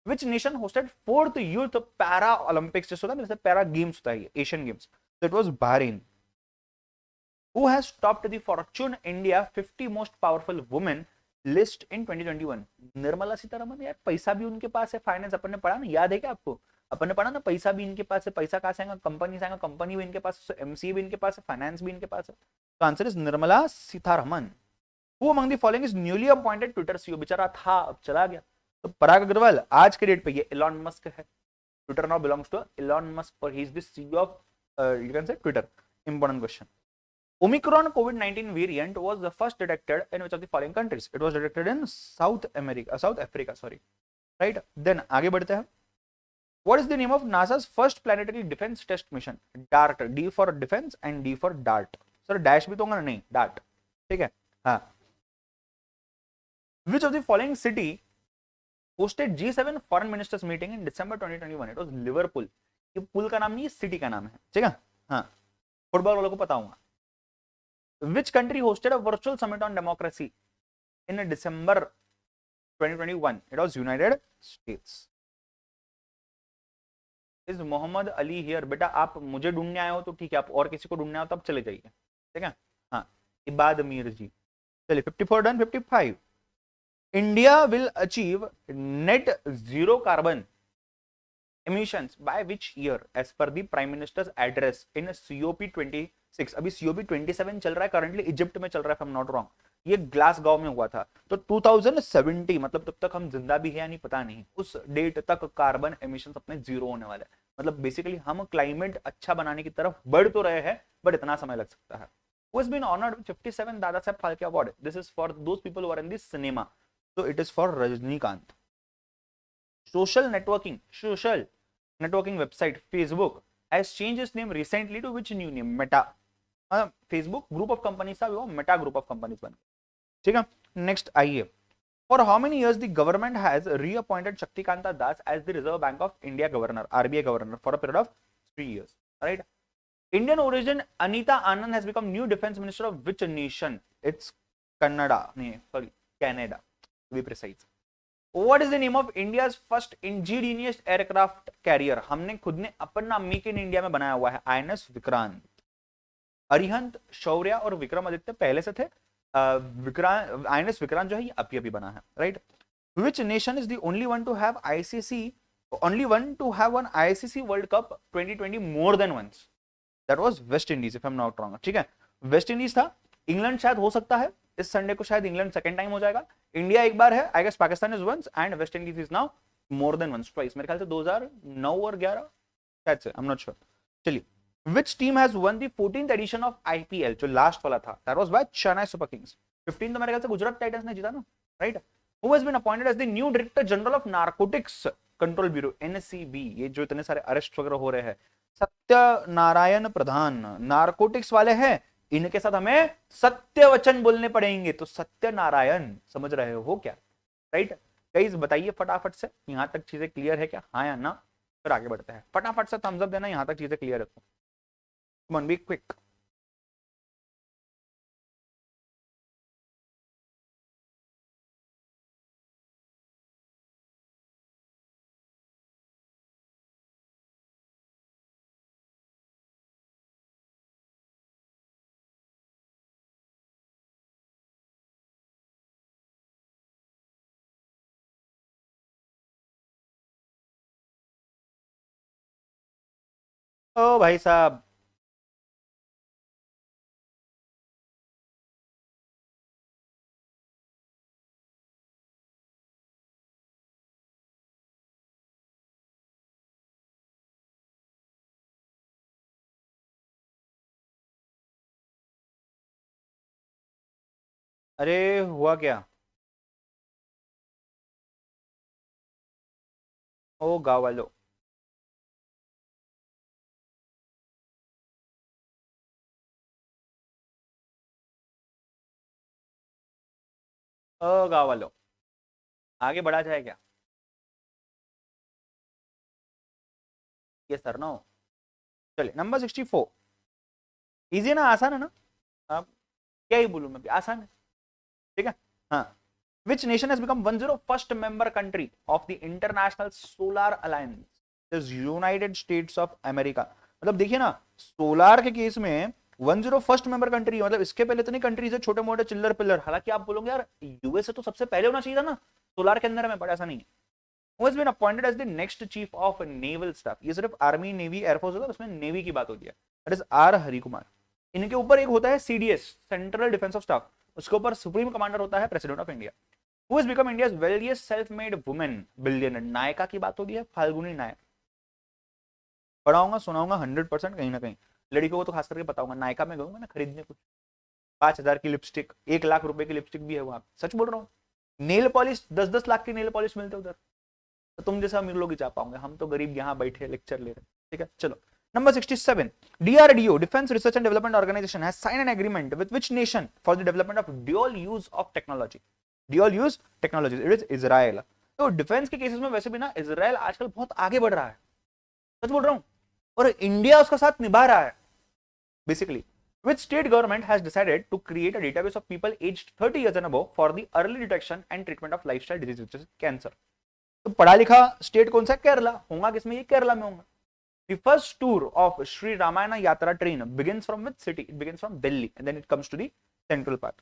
Which nation hosted 4th Youth Para Olympics? जैसे होता है जैसे पैरा गेम्स होता है, Asian games, so it was Bahrain. Who has topped the Fortune India 50 most powerful women list in 2021? Nirmala Sitharaman. यार पैसा भी उनके पास है, फाइनेंस अपन ने पढ़ा ना, याद है क्या आपको? अपन ने पढ़ा ना, पैसा भी इनके पास है। पैसा कहां से आएगा? कंपनी से आएगा, कंपनी भी इनके पास है, एमसीए भी इनके पास है, फाइनेंस भी इनके पास है। तो answer is Nirmala Sitharaman. Who among the following is newly appointed Twitter CEO? बेचारा था, अब चला गया। तो पराग अग्रवाल आज के डेट पे ये एलॉन मस्क है। Twitter now belongs to Elon Musk और he is the CEO of you can say Twitter. Important question. Omicron COVID-19 variant was the first detected in which of the following countries? It was detected in South Africa, sorry. Right? Then आगे बढ़ते हैं। What is the name of NASA's first planetary defense test mission? DART, D for defense and D for dart. Sir dash भी तो होगा ना? नहीं, DART, ठीक है। हाँ। Which of the following city hosted G7 foreign ministers meeting in December 2021? It was Liverpool. ये पुल का नाम नहीं, सिटी का नाम है, ठीक है। हाँ, फुटबॉल वालों को पता होगा। Which country hosted a virtual summit on democracy in December 2021? It was United States. Is Mohammed Ali here? बेटा आप मुझे ढूंढने आए हो तो ठीक है, आप और किसी को ढूंढने आए हो तब चले जाइए, ठीक है। हाँ, इबाद मीर जी। चलिए, 54 done. 55, India will achieve net zero carbon emissions by which year as per the Prime Minister's address in COP26? अभी COP27 चल रहा है, करंटली इजिप्ट में चल रहा है, if I'm not wrong. ये ग्लासगो में हुआ था, तो 2070 मतलब तब तक हम जिंदा भी है या नहीं पता नहीं, उस डेट तक कार्बन एमिशन अपने जीरो होने वाले हैं। मतलब बेसिकली हम क्लाइमेट अच्छा बनाने की तरफ बढ़ तो रहे हैं, बट इतना समय लग सकता है। Who has been honored with 57 Dada Saheb Phalke award? This is for those people who are in the cinema. So it is for Rajnikant. Social networking website Facebook has changed its name recently to which new name? Meta. Facebook group of companies था, वो Meta group of companies बन गए, ठीक है। Next आइए। For how many years the government has reappointed Shaktikanta Das as the Reserve Bank of India governor, RBI governor, for a period of 3 years, right? Indian origin Anita Anand has become new defense minister of which nation? It's Canada, to be precise. What is the name of India's first indigenous aircraft carrier? हमने खुद ने अपना make in India में बनाया हुआ है, INS Vikrant. Arihant, शौर्य और विक्रमादित्य पहले से थे। INS विक्रांत जो है ये अभी बना है, right? Which nation is the only one to have won ICC World Cup 2020 more than once? That was West Indies, if I'm not wrong, ठीक है। वेस्ट इंडीज था, इंग्लैंड शायद हो सकता है, इस संडे को शायद इंग्लैंड सेकंड टाइम हो जाएगा, इंडिया एक बार है, I guess Pakistan is once and West Indies is now more than once, twice, मेरे ख्याल से 2009 और 11 शायद से, आई एम नॉट श्योर। चलिए, which team has won the 14th edition of IPL, जो लास्ट वाला था, that was by Chennai Super Kings। 15 तो मेरे ख्याल से गुजरात टाइटंस ने जीता ना, right. Who has been appointed as the new Director General of Narcotics Control Bureau, NCB, ये जो इतने सारे अरेस्ट वगैरह हो रहे हैं, सत्यनारायण प्रधान, नारकोटिक्स वाले हैं, इनके साथ हमें सत्य वचन बोलने पड़ेंगे, तो सत्यनारायण, समझ रहे हो क्या, राइट। गाइस बताइए फटाफट से, यहां तक चीजें क्लियर है क्या, हाँ या ना, फिर आगे बढ़ते हैं। फटाफट से थम्स अप देना, यहां तक चीजें क्लियर है तो। Come on, be quick. ओ भाई साहब, अरे हुआ क्या? ओ गाँव वालों, ओ गाँव वालों, आगे बढ़ा जाए क्या? ये सर ना हो। चलिए, नंबर 64, इजी ना, आसान है ना, अब क्या ही बोलूं मैं भी, आसान है, ठीक है। हाँ, which nation has become 101st member country of the International Solar Alliance? Is United States of America। मतलब देखिए ना, सोलार के केस में 101st मेंबर कंट्री, मतलब इसके पहले इतनी कंट्रीज है छोटे मोटे चिल्लर पिल्लर, हालांकि आप बोलोगे यार यूएसए तो सबसे पहले होना चाहिए था ना सोलार के अंदर में, पर ऐसा नहीं है। Who has been appointed as the next chief of naval staff? ये सिर्फ आर्मी नेवी एयरफोर्स होता है, उसमें नेवी की बात होती है, that is R Hari Kumar. इनके ऊपर एक होता है CDS, central defence of staff, उसके ऊपर सुप्रीम कमांडर होता है president of India. Who has become India's wealthiest self-made woman billionaire? Nykaa की बात हो रही है, फाल्गुनी नायक। पढ़ाऊंगा सुनाऊंगा 100% कहीं ना कहीं, लड़कियों को तो खास करके बताऊंगा। नायका में गऊंगा ना खरीदने कुछ, 5,000 की लिपस्टिक, 1 लाख रुपए की लिपस्टिक भी है वहां, सच बोल रहा हूँ। नेल पॉलिश 10-10 लाख की नेल पॉलिश मिलते उधर, तो तुम जैसा अमीर लोग ही जा पाओगे, हम तो गरीब यहाँ बैठे लेक्चर ले रहे। ठीक है, चलो number 67, DRDO, Defense Research and Development Organization, has signed an agreement with which nation for the development of dual use of technology? Dual use technology, it is Israel। तो डिफेंस के केसेस में वैसे भी ना इजराइल आजकल बहुत आगे बढ़ रहा है, सच बोल रहा हूँ, और इंडिया उसका साथ निभा रहा है basically. Which state government has decided to create a database of people aged 30 years and above for the early detection and treatment of lifestyle diseases, which is cancer? तो पढ़ा लिखा स्टेट कौन सा? केरला। होगा किसमें? ये केरला में होगा। The first tour of Sri Ramayana Yatra train begins from which city? It begins from Delhi and then it comes to the central part.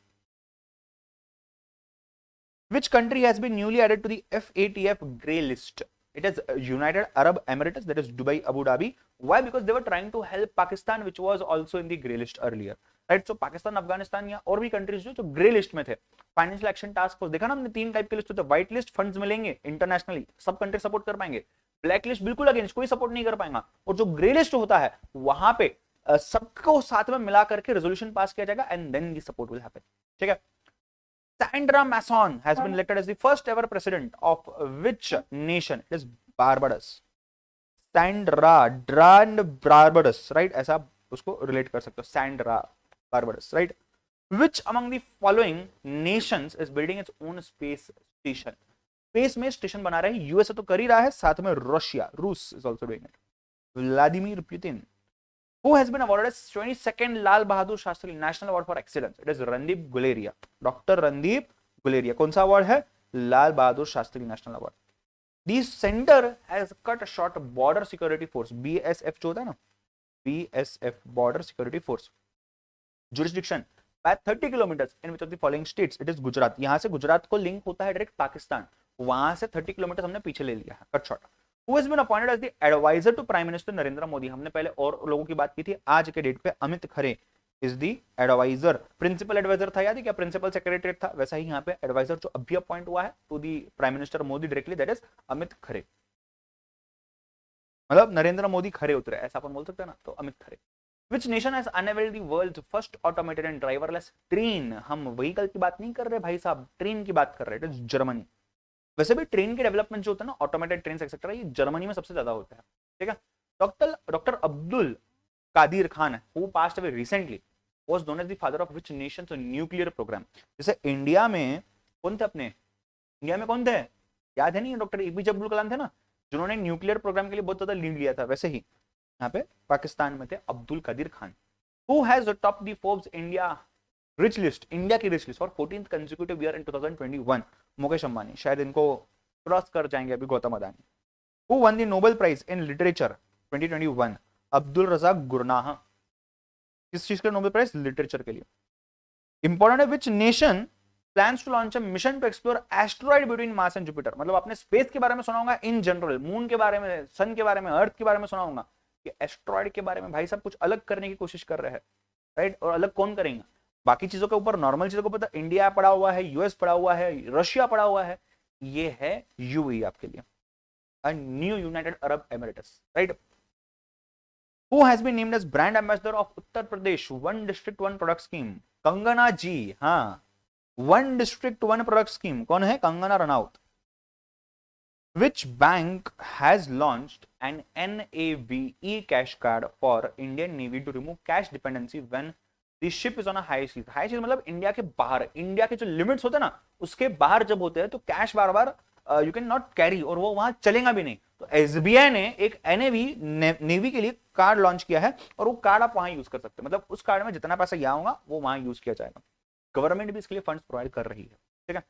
Which country has been newly added to the FATF grey list? It is United Arab Emirates, that is Dubai, Abu Dhabi. Why? Because they were trying to help Pakistan, which was also in the grey list earlier. Right, so Pakistan, Afghanistan या और भी countries जो grey list में थे। Financial action task force, देखा ना हमने, 3 type के लिस्ट होते हैं। व्हाइट लिस्ट, फंड्स मिलेंगे इंटरनेशनली, सब कंट्री सपोर्ट कर पाएंगे। ब्लैक लिस्ट बिल्कुल अगेंस्ट, कोई सपोर्ट नहीं कर पाएगा। और जो ग्रे लिस्ट होता है वहां पे सबको साथ में मिला करके रेजोल्यूशन पास किया जाएगा and then the support will happen. ठीक है। Sandra Mason has been elected as the first ever president of which nation? It is Barbados. Sandra, Drand Barbados, right? ऐसा उसको रिलेट कर सकते हो, Sandra Barbados, right? Which among the following nations is building its own space station? Space में station बना रहे हैं, USA तो कर ही रहा है, साथ में रशिया, रूस is also doing it. Vladimir Putin. Who has been awarded as 22nd Lal Bahadur Shastri National Award for Excellence? It is Randeep Guleria. Dr. Randeep Guleria. कौन सा अवार्ड है? Lal Bahadur Shastri national award. The center has cut short border security force, BSF जो होता है ना, BSF border security force jurisdiction by 30 kilometers in which of the following states? It is Gujarat. यहां से गुजरात को लिंक होता है डायरेक्ट पाकिस्तान, वहां से 30 किलोमीटर हमने पीछे ले लिया है, cut short. Who has been appointed as the advisor to Prime Minister Narendra Modi? हमने पहले और लोगों की बात की थी, आज के डेट पे Amit Khare is the advisor. Principal advisor था, याद है क्या, प्रिंसिपल सेक्रेटरी था, वैसा ही यहाँ पे एडवाइजर जो अभी अपॉइंट हुआ है to the prime minister Modi directly, that is Amit Khare. मतलब नरेंद्र मोदी खरे उतरे, ऐसा अपन बोल सकते हैं ना, तो Amit Khare. Which nation has unveiled the world's first automated and driverless train? हम व्हीकल की बात नहीं कर रहे भाई साहब, ट्रेन की बात कर रहे हैं, जर्मनी। वैसे भी ट्रेन के डेवलपमेंट जो होता है ना, ऑटोमेटेड ट्रेन एक्सेट्रा, ये जर्मनी में सबसे ज्यादा होता है, ठीक है। Doctor Abdul Qadir Khan who passed away recently was known as the father of which nation's nuclear programme. जैसे इंडिया में कौन थे अपने, इंडिया में कौन थे, याद है नहीं, डॉक्टर एपीजे अब्दुल कलाम थे ना, जिन्होंने न्यूक्लियर प्रोग्राम के लिए बहुत ज्यादा लीड लिया था। वैसे ही यहाँ पे पाकिस्तान में थे Abdul Qadir Khan. Who has top the Forbes India rich list, India की rich list for 14th consecutive year in 2021? Mukesh Ambani, शायद इनको क्रॉस कर जाएंगे अभी Gautam Adani. Who won the Nobel prize in literature 2021? Abdulrazak Gurnah. किस चीज का नोबेल प्राइज, लिटरेचर के लिए। इंपॉर्टेंट है, which nation plans to launch a mission to explore asteroid between Mars and Jupiter? मतलब आपने स्पेस के बारे में सुना होगा इन जनरल, मून के बारे में, सन के बारे में, अर्थ के बारे में सुना होगा, कि एस्ट्रॉइड के बारे में भाई साहब कुछ अलग करने की कोशिश कर रहे हैं, राइट। और अलग कौन करेंगे, बाकी चीजों के ऊपर, नॉर्मल चीजों के ऊपर इंडिया पड़ा हुआ है, यूएस पड़ा हुआ है, रशिया पड़ा हुआ है, ये है यूएई आपके लिए, new United Arab Emirates, right. Who has been named as brand ambassador of Uttar Pradesh One District One Product Scheme? Kangana ji, हाँ, one district one product scheme, कौन है, Kangana Ranaut. Which bank has launched an NAVE cash card for Indian Navy to remove cash dependency when the ship is on a high seas? High seas मतलब India के बाहर, India के जो limits होते हैं ना, उसके बाहर जब होते हैं तो cash bar bar you can not carry, और वो वहां चलेगा भी नहीं। तो एसबीआई ने एक एनएवी नेवी के लिए कार्ड लॉन्च किया है, और वो कार्ड आप वहां यूज कर सकते हैं, मतलब उस कार्ड में जितना पैसा यहाँ होगा वो वहां यूज किया जाएगा। गवर्नमेंट भी इसके लिए फंड्स प्रोवाइड कर रही है, ठीक है।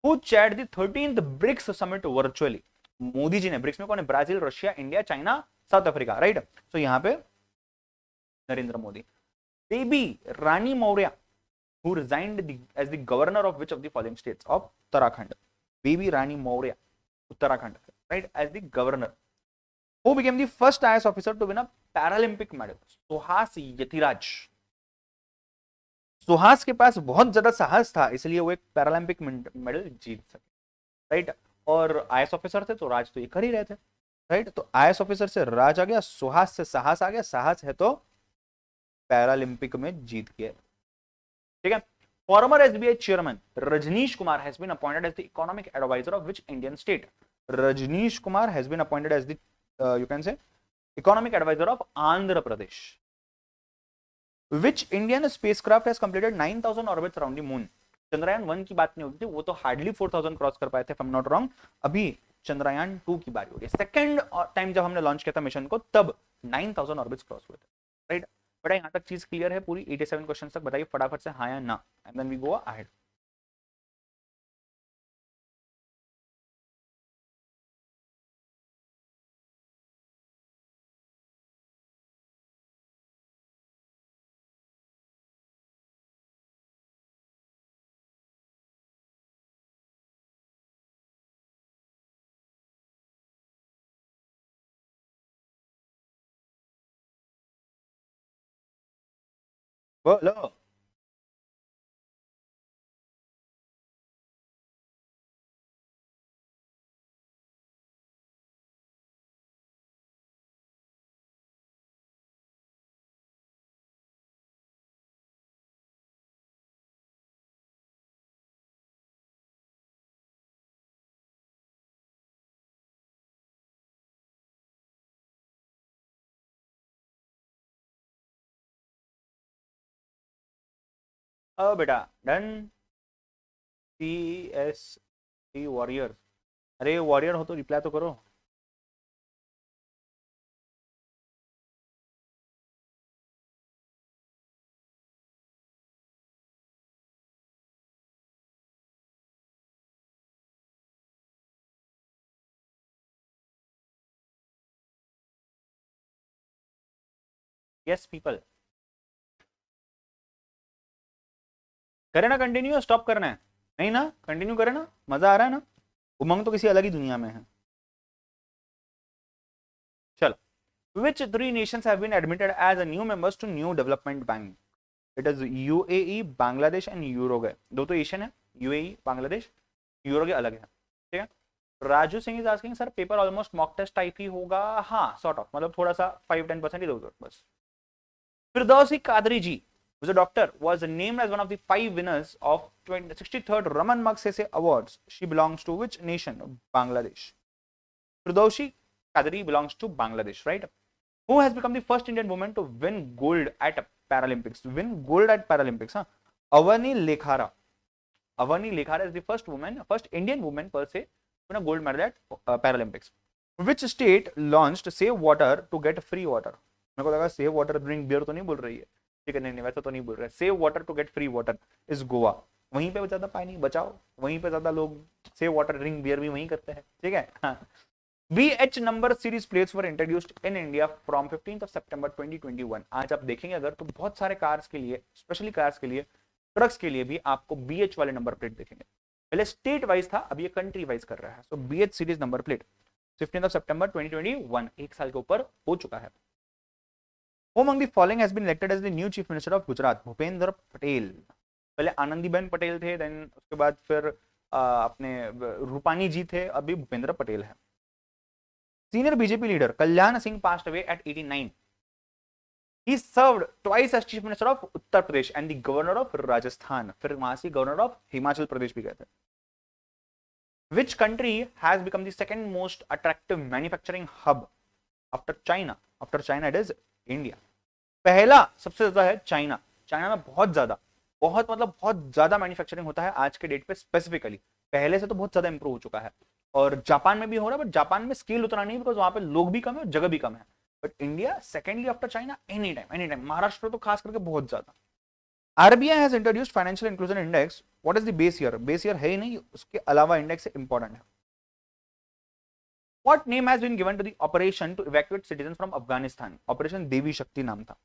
Who chaired the 13th BRICS summit virtually? Modi ji ने। ब्रिक्स में कौन है, Brazil, Russia, India, China, South Africa, right. तो यहाँ पे Narendra Modi. Baby Rani Maurya who resigned as the governor of which of the following states? Of Uttarakhand. Baby Rani Maurya, Uttarakhand, right, as the governor. Who became the first IAS officer to win a Paralympic medal? Suhas Yathiraj. Suhas के पास बहुत ज्यादा साहस था, इसलिए वो एक Paralympic medal जीत सके, राइट। और आईएएस ऑफिसर थे तो राज तो ये कर ही रहे थे, राइट। तो आईएएस ऑफिसर से राज आ गया, सुहास से साहस आ गया, साहस है तो पैरालंपिक में जीत गए, ठीक है। Former SBI chairman Rajneesh Kumar has been appointed as the economic adviser of which Indian state? Rajneesh Kumar has been appointed as the you can say economic adviser of Andhra Pradesh. Which Indian spacecraft has completed 9,000 orbits around the moon? Chandrayaan 1 की बात नहीं होती थी, वो तो hardly 4,000 cross कर पाए थे, if I'm not wrong। अभी चंद्रयान 2 की बारी हो रही है, सेकंड टाइम जब हमने लॉन्च किया था मिशन को, तब 9,000 ऑर्बिट्स क्रॉस हुए थे, राइट। बेटा यहाँ तक चीज क्लियर है पूरी, 87 क्वेश्चन तक बताइए फटाफट से, हाँ या ना, and then we go ahead. बोलो। बेटा done. C S T warrior, अरे वॉरियर हो तो रिप्लाई तो करो। यस पीपल, करे ना कंटिन्यू, स्टॉप करना है? नहीं ना, कंटिन्यू करे ना, मजा आ रहा है ना, उमंग तो किसी अलग ही दुनिया में है। चलो, which three nations have been admitted as a new members to new development bank? It is UAE, Bangladesh and Uruguay. दो तो एशियन है, यूएई, बांग्लादेश, यूरोगे अलग है, ठीक है। Raju Singh is asking sir paper almost mock test type ही होगा, हाँ सॉर्ट ऑफ, मतलब थोड़ा सा 5-10% इधर उधर बस। फिरदौसी कादरी जी who's a doctor was named as one of the 5 winners of 63rd Raman Magsaysay Awards. She belongs to which nation? Bangladesh. Firdausi Kadri belongs to Bangladesh, right? Who has become the first Indian woman to win gold at Paralympics? Win gold at Paralympics, huh? Avani Lekhara. Avani Lekhara is the first woman, first Indian woman per se, to win a gold medal at Paralympics. Which state launched Save Water to get free water? मेरे को लगा save water drink beer तो नहीं बोल रही है, ठीक है, नहीं वैसा तो नहीं बोल रहे। Save water to get free water is Goa. वहीं पे ज्यादा पानी बचाओ, वहीं पे ज्यादा लोग सेव वाटर ड्रिंक बियर भी वहीं करते हैं, ठीक है। हाँ। VH number series plates were introduced in India from 15 सितंबर 2021। आज आप देखेंगे अगर तो बहुत सारे कार्स के लिए, स्पेशली कार्स के लिए, ट्रक्स के लिए भी आपको BH वाले नंबर प्लेट देखेंगे। पहले स्टेट वाइज था, अब ये कंट्री वाइज कर रहा है। सो BH सीरीज नंबर प्लेट 15 सितंबर 2021, एक साल के ऊपर हो चुका है। Who among the following has been elected as the new chief minister of Gujarat? Bhupendra Patel. पहले आनंदीबेन पटेल थे, देन उसके बाद फिर अपने रूपानी जी थे, अभी भूपेंद्र पटेल है। Senior BJP leader Kalyan Singh passed away at 89. He served twice as chief minister of Uttar Pradesh and the governor of Rajasthan. फिर वहां से गवर्नर ऑफ हिमाचल प्रदेश भी गए थे। Which country has become the second most attractive manufacturing hub after China? After China it is India. पहला सबसे ज्यादा है चाइना। चाइना में बहुत ज्यादा, बहुत मतलब बहुत ज्यादा मैन्युफैक्चरिंग होता है आज के डेट पे स्पेसिफिकली। पहले से तो बहुत ज्यादा इंप्रूव हो चुका है। और जापान में भी हो रहा है, बट जापान में स्केल उतना नहीं, बिकॉज वहां पे लोग भी कम है और जगह भी कम है। But India secondly after China any time. Maharashtra तो खास करके बहुत ज्यादा। RBI has introduced financial inclusion index. What is the base year? Base year है ही नहीं, उसके अलावा इंडेक्स इंपॉर्टेंट है। What name has been given to the operation to evacuate citizens from Afghanistan? Operation Devi Shakti नाम था।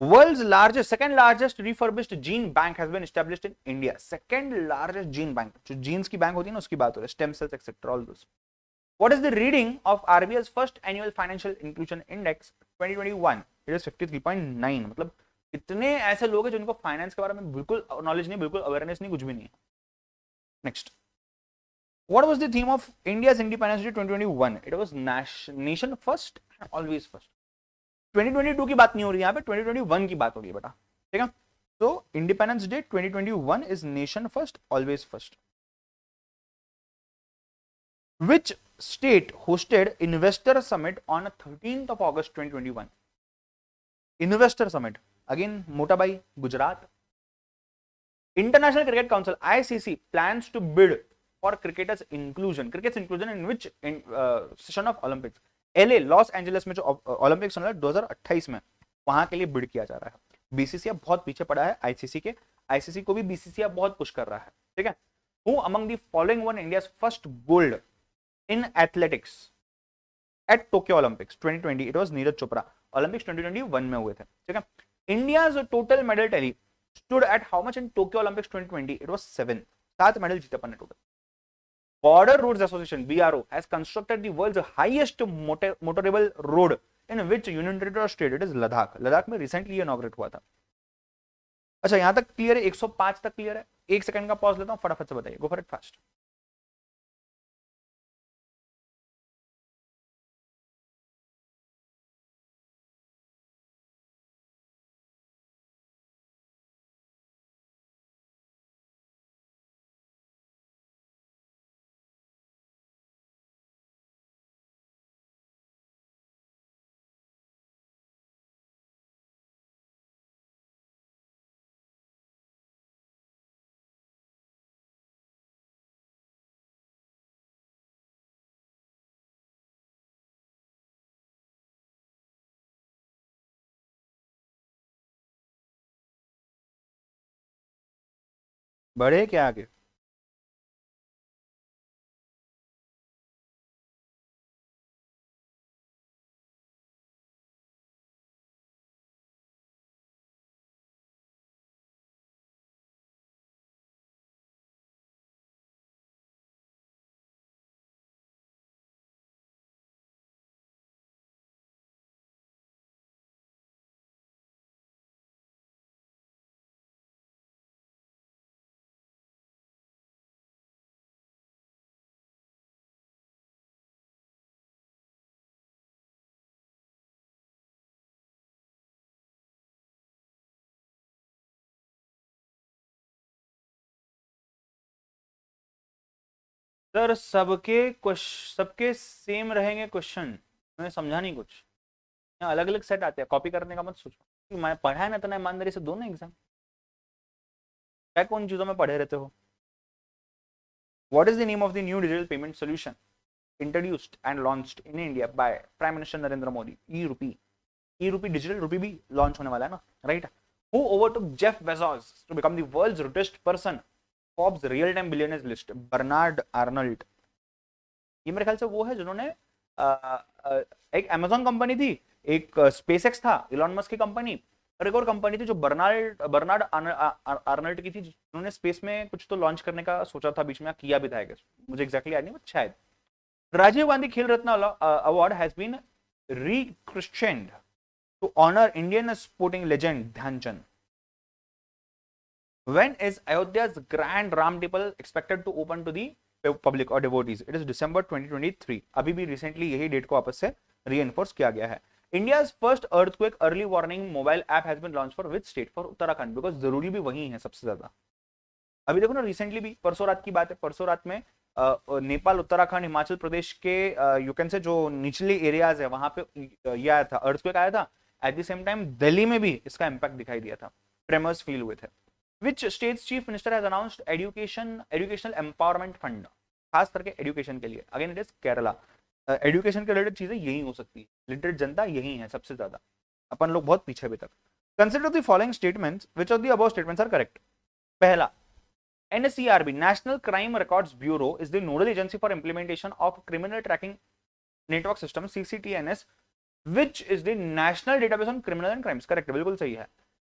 World's largest, second largest refurbished gene bank has been established in India. Second largest gene bank, जो genes की bank होती है ना उसकी बात हो रही है, stem cells etc. all those. What is the reading of RBI's first annual financial inclusion index 2021? It is 53.9. मतलब इतने ऐसे लोग हैं जिनको फाइनेंस के बारे में बिल्कुल नॉलेज नहीं, बिल्कुल अवेयरनेस नहीं, कुछ भी नहीं है। Next, what was the theme of India's Independence Day 2021? It was nation first and always first. 2022 की बात नहीं हो रही यहाँ पे, 2021 की बात हो रही है बेटा, ठीक है। तो independence day 2021 is nation first always first. Which state hosted investor summit on 13th of August 2021? Investor summit again मोटा भाई Gujarat. International Cricket Council ICC plans to bid for cricketers inclusion in which session of Olympics? LA Los Angeles में जो Olympics 2028 में, वहां के लिए bid किया जा रहा है। बीसीसीआई बहुत पीछे पड़ा है आईसीसी के, आईसीसी को भी बीसीसीआई बहुत पुश कर रहा है, ठीक है। Who among the following won India's first gold in athletics at Tokyo Olympics 2020? It was Neeraj Chopra. Olympics 2021 में हुए थे, ठीक है। India's total medal tally stood at how much in Tokyo Olympics 2020? It was 7. 7 medal जीते अपन ने total. Border Roads Association (BRO) has constructed the world's highest motorable road in which union territory or state? It is Ladakh. Ladakh में recently inaugurate हुआ था। अच्छा यहां तक clear है, 105 तक क्लियर है। एक सेकंड का पॉज लेता हूं, फटाफट से बताइए, गो फॉर इट फास्ट। बढ़े क्या आगे? सर सबके सेम रहेंगे क्वेश्चन, मैंने समझा नहीं कुछ, यहाँ अलग अलग सेट आते हैं, कॉपी करने का मत सोचो, मैं पढ़ा है ना इतना ईमानदारी से दो ना एग्जाम, क्या कौन चीजों में पढ़े रहते हो। What is the name of the new digital payment solution introduced and launched in India by prime minister Narendra Modi? E rupee digital rupee भी लॉन्च होने वाला है ना, right. Who overtook Jeff Bezos to become the world's richest person, Forbes real time billionaires list? Bernard Arnault. ये मेरे ख्याल से वो है जिन्होंने एक अमेजॉन कंपनी थी, एक स्पेसएक्स था इलॉन मस्क की कंपनी, और एक और कंपनी थी जो बर्नार्ड आर्नल्ड की थी, जिन्होंने स्पेस में कुछ तो लॉन्च करने का सोचा था बीच में, किया भी था आई गेस, मुझे एग्जैक्टली याद नहीं बट शायद। Rajiv Gandhi Khel Ratna award has been rechristened to honour Indian sporting legend Dhyanchand. When is Ayodhya's grand Ram temple expected to open to the public or devotees? It is December 2023. अभी भी recently यही date को वापस से reinforce किया गया है। India's first earthquake early warning mobile app has been launched for which state? For Uttarakhand, because जरूरी भी वही है सबसे ज्यादा। अभी देखो ना, रिसेंटली भी परसों रात की बात है, परसों रात में नेपाल, उत्तराखंड, हिमाचल प्रदेश के यू कैन से जो निचले एरियाज है वहां पे ये आया था, अर्थक्वेक आया था। At the same time Delhi में भी इसका इंपैक्ट दिखाई दिया था, ट्रेमर्स फील हुए थे। Which state's chief minister has announced educational empowerment fund? खास करके एजुकेशन के लिए, again it is Kerala. Education के रिलेटेड चीजें यही हो सकती है, लिटरेट जनता यही है सबसे ज्यादा, अपन लोग बहुत पीछे अभी तक। Consider the following statements, which of the above statements are correct? पहला, NCRB national crime records bureau is the nodal agency for implementation of criminal tracking network system CCTNS, which is the national database on criminal and crimes? Correct, बिल्कुल सही है।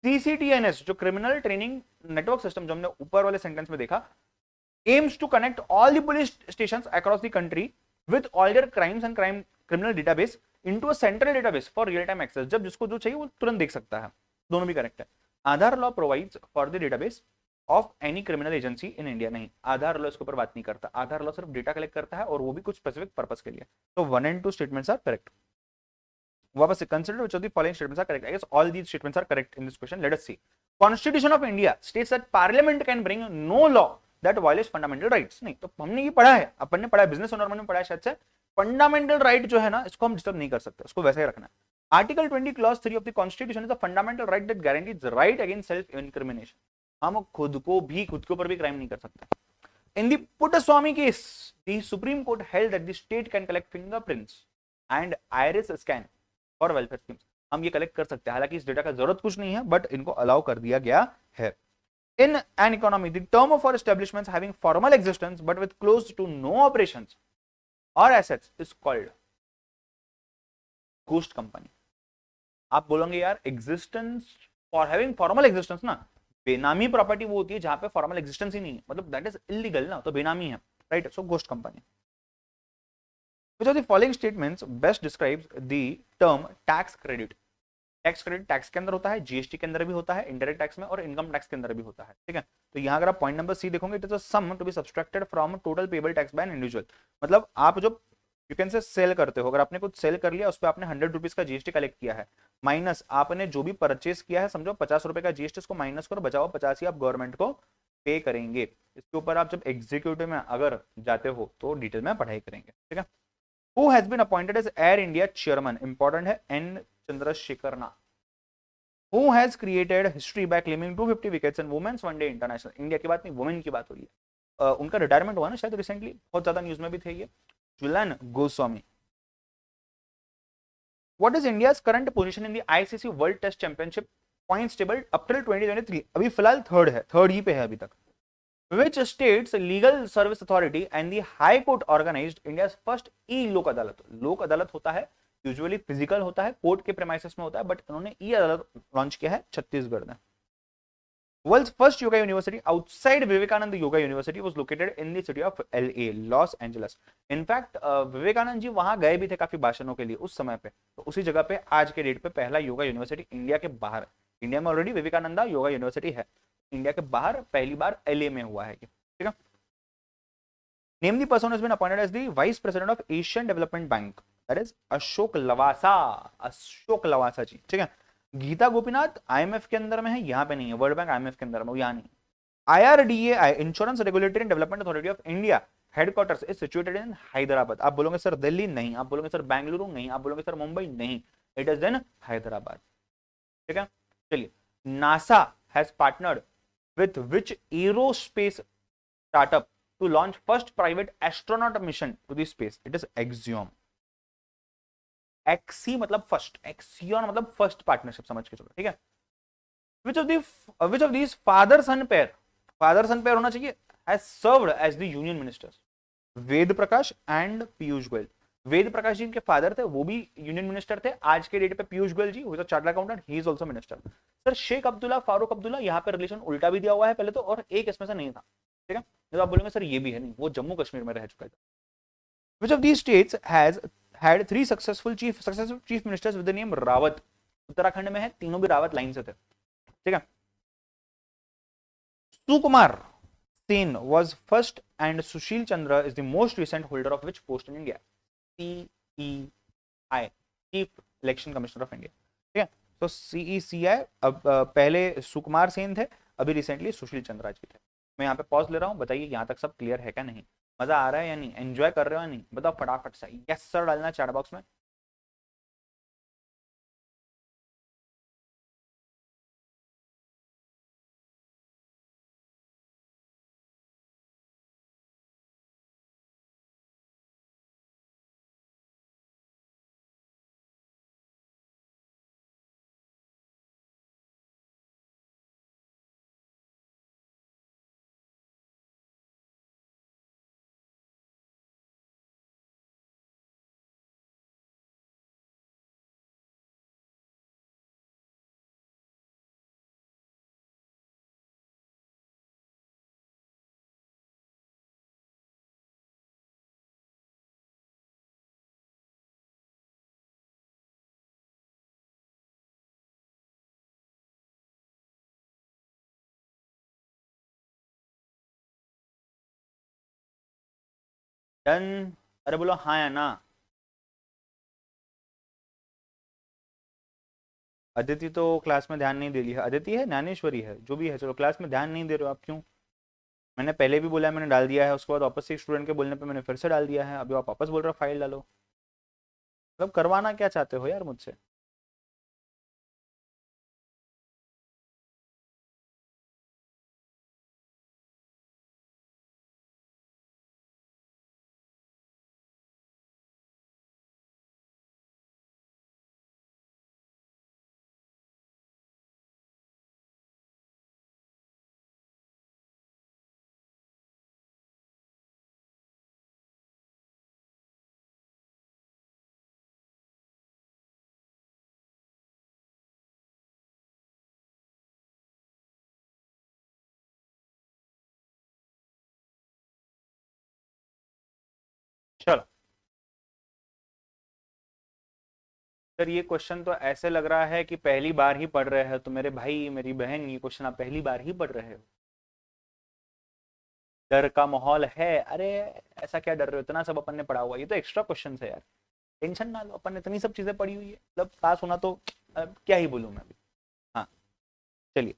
CCTNS जो criminal training network system जो हमने ऊपर वाले sentence में देखा, aims to connect all the police stations across the country with all their crimes and criminal database into a central database for real time access। जब जिसको जो चाहिए वो तुरंत देख सकता है, दोनों भी करेक्ट है। Aadhaar law provides for the database of any criminal agency in India? नहीं, आधार लॉ इसके ऊपर बात नहीं करता, आधार लॉ सिर्फ डेटा कलेक्ट करता है और वो भी कुछ स्पेसिफिक पर्पस के लिए। तो 1 and 2 स्टेटमेंट्स आर करेक्ट। वापस से consider which of the following statements are correct? I guess all these statements are correct in this question. Let us see. Constitution of India states that Parliament can bring no law that violates fundamental rights. नहीं, तो हमने ये पढ़ा है, अपन ने पढ़ा है, business owner में पढ़ा है शायद से, फंडामेंटल राइट जो है ना, इसको हम डिस्टर्ब नहीं कर सकते, उसको वैसे ही रखना है। Article 20 clause 3 of the constitution is a fundamental right that guarantees right against self incrimination. हम खुद के ऊपर भी क्राइम नहीं कर सकते। In the Puttaswamy case, the supreme court held that the state can collect fingerprints and iris scan और welfare schemes. हम ये कलेक्ट कर सकते हैं, हालांकि इस डेटा का जरूरत कुछ नहीं है, बट इनको अलाउ कर दिया गया है। In an economy, the term for establishments having formal existence but with close to no operations और assets is called ghost company. आप बोलोगे यार existence for having formal existence ना, बेनामी प्रॉपर्टी वो होती है जहां पे फॉर्मल एग्जिस्टेंस ही नहीं है, मतलब दैट इज इलीगल ना, तो बेनामी है, right. So ghost company. Which of the following statements best describes the term tax credit? Tax credit tax के अंदर होता है, जीएसटी के अंदर भी होता है, इनडायरेक्ट टैक्स में और इनकम टैक्स के अंदर भी होता है, ठीक है। तो यहाँ अगर आप पॉइंट नंबर सी देखोगे, it is a sum to be subtracted from total payable tax by an individual. मतलब आप जो यू कैन से सेल करते हो, अगर आपने कुछ सेल कर लिया, उस पर आपने 100 रुपीज का जीएसटी कलेक्ट किया है, माइनस आपने जो भी परचेस किया है, समझो 50 रुपए का जीएसटी, उसको माइनस करो, बचाओ 50 ही आप गवर्नमेंट को पे करेंगे। इसके ऊपर आप जब एग्जीक्यूटिव में अगर जाते हो तो डिटेल में पढ़ाई करेंगे, ठीक है। Who has been appointed as Air India chairman? Important है, N Chandrasekharna. Who has created history by claiming 250 wickets in Women's One Day International? India की बात नहीं, वुमेन की बात हो रही है। उनका रिटायरमेंट हुआ ना शायद रिसेंटली, बहुत ज्यादा न्यूज में भी थे ये, जुलन Goswami. What is India's current position in the ICC World Test Championship points table April 2023? अभी फिलहाल थर्ड ही पे है अभी तक। Which state's legal service authority and the High Court organized India's first e-लोक अदालत? लोक अदालत होता है यूजुअली फिजिकल होता है, कोर्ट के प्रेमाइसेस में होता है, बट उन्होंने ई अदालत लॉन्च किया है छत्तीसगढ़ में। World's first yoga university outside Vivekananda Yoga University was located in the city of LA, Los Angeles. In fact Vivekananda ji वहां गए भी थे काफी भाषणों के लिए उस समय पे, तो उसी जगह पे आज के डेट पे पहला योगा यूनिवर्सिटी इंडिया के बाहर, इंडिया में ऑलरेडी विवेकानंदा योगा यूनिवर्सिटी है, इंडिया के बाहर पहली बार एलए में हुआ है, ठीक है। Name the person has been appointed as the vice president of Asian Development Bank, that is Ashok Lavasa ji, ठीक है। गीता गोपीनाथ आईएमएफ के अंदर में है, यहाँ पे नहीं है, वर्ल्ड बैंक आईएमएफ के अंदर में, यहाँ नहीं। IRDAI insurance regulatory and development authority of India headquarters is situated in Hyderabad. आप बोलोगे सर दिल्ली, नहीं। आप बोलोगे सर बेंगलुरु, नहीं। आप बोलोगे सर मुंबई, नहीं। It is in Hyderabad. ठीक है, चलिए। NASA has partnered with which aerospace startup to launch first private astronaut mission to the space? It is Axiom. एक्सी मतलब फर्स्ट, एक्सियन मतलब फर्स्ट पार्टनरशिप, समझ के चलो। ठीक है, which of these father son pair होना चाहिए, has served as the union ministers? Ved Prakash and Piyush Goyal. Ved Prakash ji इनके फादर थे, वो भी यूनियन मिनिस्टर थे। आज के डेट पे Piyush Goyal ji chartered accountant, he is also minister. Sir Sheikh Abdullah, Farooq Abdullah, यहाँ पे रिलेशन उल्टा भी दिया हुआ है पहले तो, और एक इसमें से नहीं था। ठीक है, तो आप बोलेंगे सर ये भी है, नहीं, वो जम्मू कश्मीर में रह चुका है। Which of these states has had three successful chief ministers with the name Rawat? Uttarakhand में है, तीनों भी रावत लाइन से थे। ठीक है, Sukumar Sen was first and Sushil Chandra is the most recent holder of which post in India? CEI, Chief Election Commissioner of India। ठीक है, तो CECI अब पहले सुकुमार सेन थे, अभी रिसेंटली सुशील चंद्रा जी थे। मैं यहाँ पे पॉज ले रहा हूँ, बताइए यहाँ तक सब क्लियर है क्या नहीं? मजा आ रहा है या नहीं? एंजॉय कर रहे हो या नहीं? बताओ फटाफट से यस सर डालना चैट बॉक्स में। डन? अरे बोलो हाँ या ना। अदिति तो क्लास में ध्यान नहीं दे रही है। अदिति है, ज्ञानेश्वरी है, जो भी है, चलो क्लास में ध्यान नहीं दे रहे हो आप, क्यों? मैंने पहले भी बोला है, मैंने डाल दिया है, उसके बाद वापस से स्टूडेंट के बोलने पे मैंने फिर से डाल दिया है, अभी आप वापस बोल रहे हो फाइल डालो। मतलब करवाना क्या चाहते हो यार मुझसे? चलो सर, ये क्वेश्चन तो ऐसे लग रहा है कि पहली बार ही पढ़ रहे हो, तो मेरे भाई मेरी बहन, ये क्वेश्चन आप पहली बार ही पढ़ रहे हो। डर का माहौल है? अरे ऐसा क्या डर रहे हो, इतना सब अपन ने पढ़ा हुआ, ये तो एक्स्ट्रा क्वेश्चन है यार, टेंशन ना लो, अपन ने इतनी सब चीजें पढ़ी हुई है, मतलब पास होना तो क्या ही बोलूं मैं अभी। हाँ, चलिए।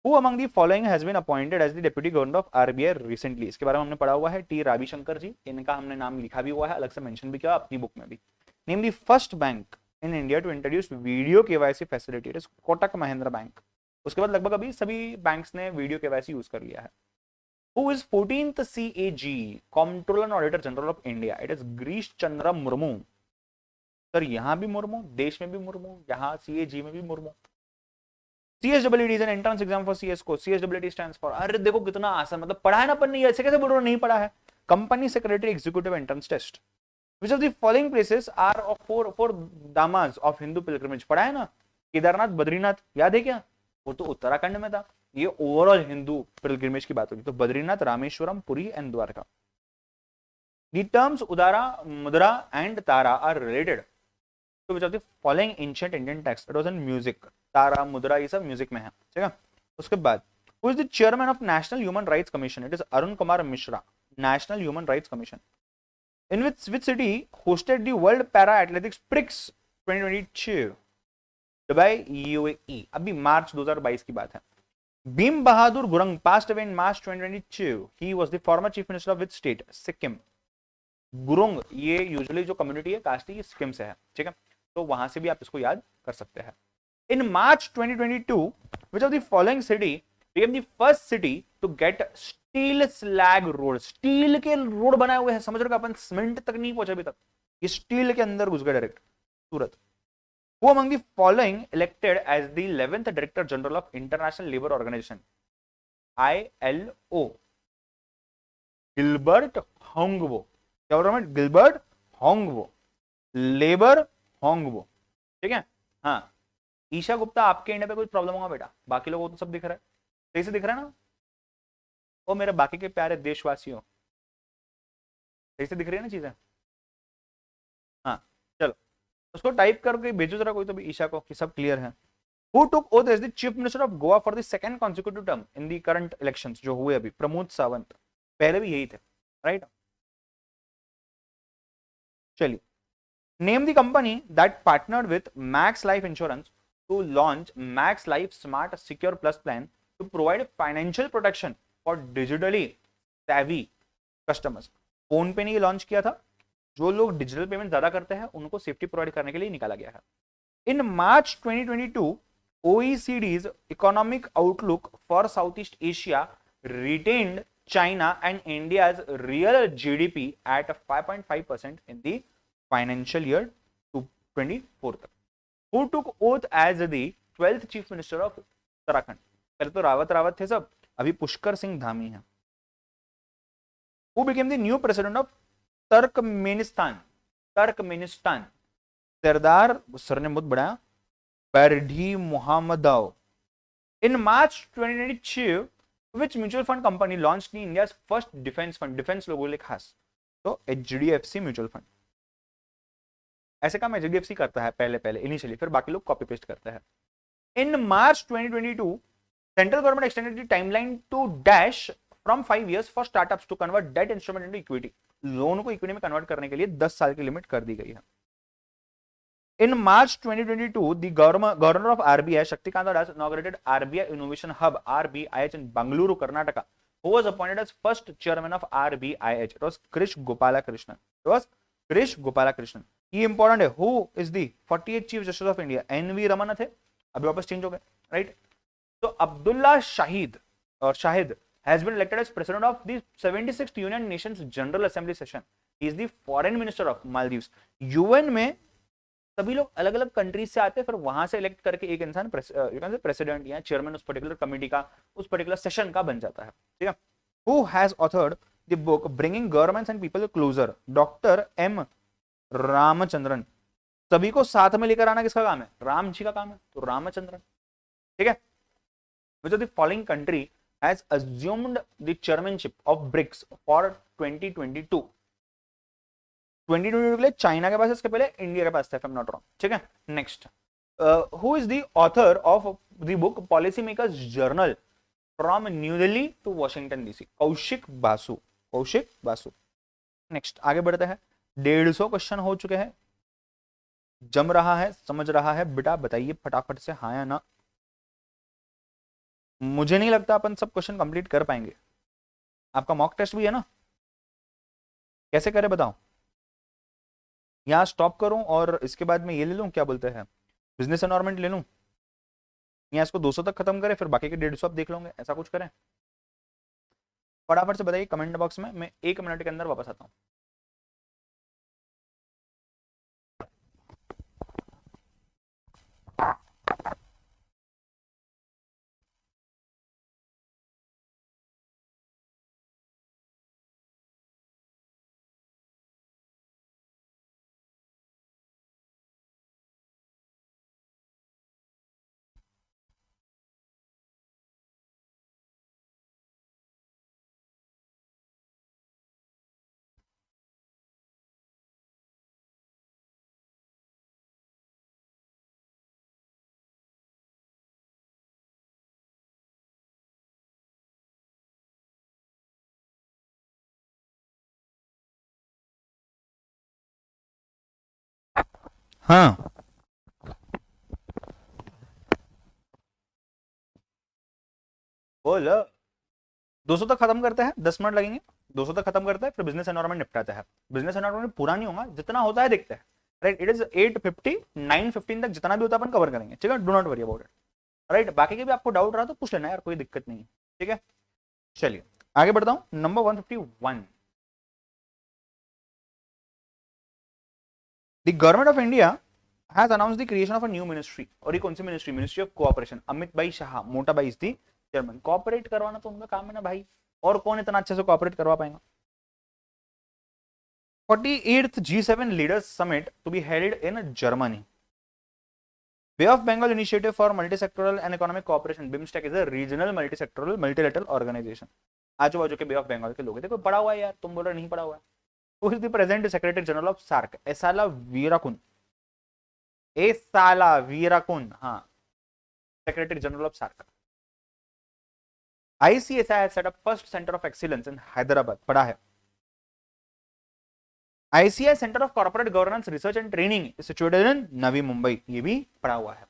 Who among the following has been appointed as the deputy governor of RBI recently? इसके बारे में हमने पढ़ा हुआ है, टी रविशंकर जी, इनका हमने नाम लिखा भी हुआ है, अलग से मेंशन भी किया अपनी बुक में भी। Name the first bank in India to introduce video KYC facility, it is Kotak Mahindra bank. उसके बाद लगभग अभी सभी बैंक्स ने वीडियो केवाईसी यूज कर लिया है। Who is 14th CAG, Comptroller and Auditor General of India? It is Girish Chandra Murmu. Sir यहाँ भी मुर्मू, देश में भी मुर्मू, यहाँ CAG में भी Murmu. CSET is an entrance exam for CS को, CSET stands for, अरे देखो कितना आसान, मतलब पढ़ा है ना अपन ने, ऐसे कैसे बोल रहे हो नहीं पढ़ा है? Company secretary executive entrance test. Which of the following places are for damas of Hindu pilgrimage? पढ़ा है ना, केदारनाथ, बद्रीनाथ, याद है क्या? वो तो उत्तराखंड में था, ये ओवरऑल हिंदू पिलग्रिमेज की बात होगी, तो Badrinath, Rameswaram, Puri and Dwarka. The terms Udara, Mudra and Tara are related to which of the following ancient Indian text? It was in music। तारा, मुद्रा, ये सब म्यूजिक में है। ठीक है, उसके बाद who is the chairman of National Human Rights Commission? It is Arun Kumar Mishra, National Human Rights Commission। In which city hosted the World Para Athletics Prix 2022? Dubai, UAE। अभी मार्च 2022 की बात है। Bhim Bahadur Gurung passed away in March 2022. He was the former chief minister of which state? Sikkim. Gurung ये usually जो community है cast की सिक्किम से है, ठीक है, तो वहां से भी आप इसको याद कर सकते हैं. In March 2022 which of the following city became the first city to get steel slag road? Steel के रोड बनाए हुए हैं, समझ रहे हो, अपन सीमेंट तक नहीं पहुंचे अभी तक, ये स्टील के अंदर घुस गए direct. Surat. Who among the following elected as the 11th Director General of International Labour Organization? ILO. Gilbert Houngbo. क्या बोल रहा हूं? Gilbert Houngbo. Labour Houngbo. ठीक है. हाँ, ईशा गुप्ता, आपके इंडिया पे कुछ प्रॉब्लम होगा बेटा, बाकी लोगों को तो सब दिख रहा है, सही से दिख रहा है ना? ओ मेरे बाकी के प्यारे देशवासियों, सही से दिख रही है ना चीजें? हाँ, चलो उसको टाइप करके भेजो जरा कोई तो भी ईशा को कि सब क्लियर है. Who took oath as the chief minister of Goa for the second consecutive term in the current elections जो हुए अभी? प्रमोद सावंत. पहले भी यही थे, राइट? चलिए. Name the company that partnered with Max Life Insurance to launch Max Life Smart Secure Plus plan to provide financial protection for digitally savvy customers. Phone पे ने ये लॉन्च किया था, जो लोग डिजिटल पेमेंट ज्यादा करते हैं उनको सेफ्टी प्रोवाइड करने के लिए निकाला गया है. इन March 2022 OECD's economic outlook for Southeast Asia retained China and India's real GDP at 5.5% in the financial year 2024. Who took oath as the 12th Chief Minister of Uttarakhand? पहले तो रावत थे सब, अभी पुष्कर सिंह धामी हैं. Who became the new president of Turkmenistan? सरदार, सरने बहुत बड़ा, Pardi Mohammadov. In March 2022, which mutual fund company launched India's first defense fund? Defence लोगों लिए खास तो HDFC म्यूचुअल फंड. ऐसे काम HDFC करता है पहले इनिशियली, फिर बाकी लोग कॉपी पेस्ट करते हैं. In March 2022 central government extended the timeline to dash from 5 years for startups to convert debt instrument into equity. Loan को इक्विटी में कन्वर्ट करने के लिए 10 साल की लिमिट कर दी गई है. In March 2022, the governor of RBI, Shaktikanta Das, inaugurated RBI Innovation Hub (RBIH) in Bangalore, Karnataka. Who was appointed as first chairman of RBIH? It was Krish Gopalakrishnan. ये इंपॉर्टेंट है. Who is the 48th Chief Justice of India? NV Ramana थे, अभी वापस change हो गए, right? तो Abdulla Shahid has been elected as president of the 76th United Nations General Assembly session. He is the foreign minister of Maldives. UN में सभी लोग अलग अलग कंट्रीज से आते हैं, फिर वहां से इलेक्ट करके एक इंसान प्रेसिडेंट या चेयरमैन उस पर्टिकुलर कमेटी का, उस पर्टिकुलर सेशन का बन जाता है, ठीक है. Who has authored the book bringing governments and people closer? Doctor M Ramachandran. सभी को साथ में लेकर आना किसका काम है? राम जी का काम है, तो रामचंद्रन, ठीक है. Which of the following country has assumed the chairmanship of BRICS for 2022? 2022 के लिए चाइना के पास, इसके पहले इंडिया के पास था, if I'm not wrong, ठीक है. Next, who is the author of the book policy makers journal from New Delhi to Washington DC? Kaushik Basu. Next आगे बढ़ते हैं. 150 क्वेश्चन हो चुके हैं. जम रहा है, समझ रहा है बेटा? बताइए फटाफट से हाँ या ना. मुझे नहीं लगता अपन सब क्वेश्चन कंप्लीट कर पाएंगे. आपका मॉक टेस्ट भी है ना, कैसे करें बताओ? यहाँ स्टॉप करूं और इसके बाद में ये ले लूं, क्या बोलते हैं, बिजनेस एनवायरनमेंट ले लूं, या इसको 200 तक खत्म करें, फिर बाकी के 150 आप देख लोगे, ऐसा कुछ करें? फटाफट से बताइए कमेंट बॉक्स में, मैं 1 मिनट के अंदर वापस आता हूं. हाँ, बोल 200 तक खत्म करते हैं, 10 मिनट लगेंगे, 200 तक खत्म करते हैं, फिर बिजनेस एनवायरनमेंट निपटाते हैं। बिजनेस एनवायरनमेंट पूरा नहीं होगा, जितना होता है देखते हैं, राइट। इट इज 8:50, 9:15 तक जितना भी होता है अपन कवर करेंगे, ठीक है, do not worry about it, right. बाकी के भी आपको डाउट रहा तो पूछ लेना यार, कोई दिक्कत नहीं है, ठीक है। चलिए आगे बढ़ता हूं, number 151। The government of India has announced the creation of a new ministry. और ये कौन सी ministry? Ministry of cooperation. Amit Bhai Shah, मोटा भाई इज द चेयरमैन। कोऑपरेट करवाना तो उनका काम है ना भाई, और कौन इतना अच्छे से कोऑपरेट करवा पाएगा। 48th G7 Leaders Summit to be held in Germany. Bay of Bengal Initiative for Multisectoral and Economic Cooperation, BIMSTEC, is a regional multisectoral multilateral organization. आजू बाजू के बे ऑफ बंगाल के लोग, देखो पढ़ा हुआ है यार, तुम बोल रहे नहीं पढ़ा हुआ है। Who is the present Secretary General of SAARC? Esala वीराकुन। Esala वीराकुन, हाँ, Secretary General of SAARC. ICSI has set up first center of excellence in Hyderabad. पढ़ा है। ICI Center of Corporate Governance Research and Training is situated in Navi Mumbai. ये भी पढ़ा हुआ है।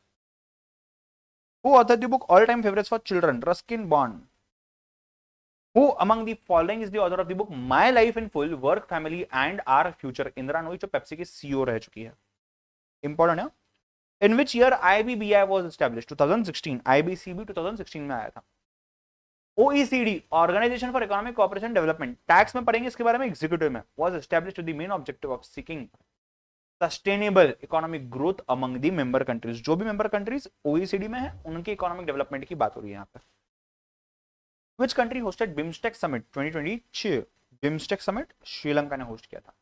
Who authored the book All Time Favorites for Children? Ruskin Bond. Who among the following is the author of the book My Life in Full, Work, Family and Our Future? Indira नोई, जो Pepsi की CEO रह चुकी है। Important है। In which year IBBI was established? 2016. IBCB 2016 में आया था। OECD, organisation for economic cooperation development, tax में पढ़ेंगे इसके बारे में, एग्जीक्यूटिव में, was established with the main objective of seeking sustainable economic growth among the member countries. जो भी मेंबर कंट्रीज OECD में है उनकी इकोनॉमिक डेवलपमेंट की बात हो रही है यहाँ पे। Which country hosted BIMSTEC summit 2022? BIMSTEC summit Sri Lanka ने होस्ट किया था।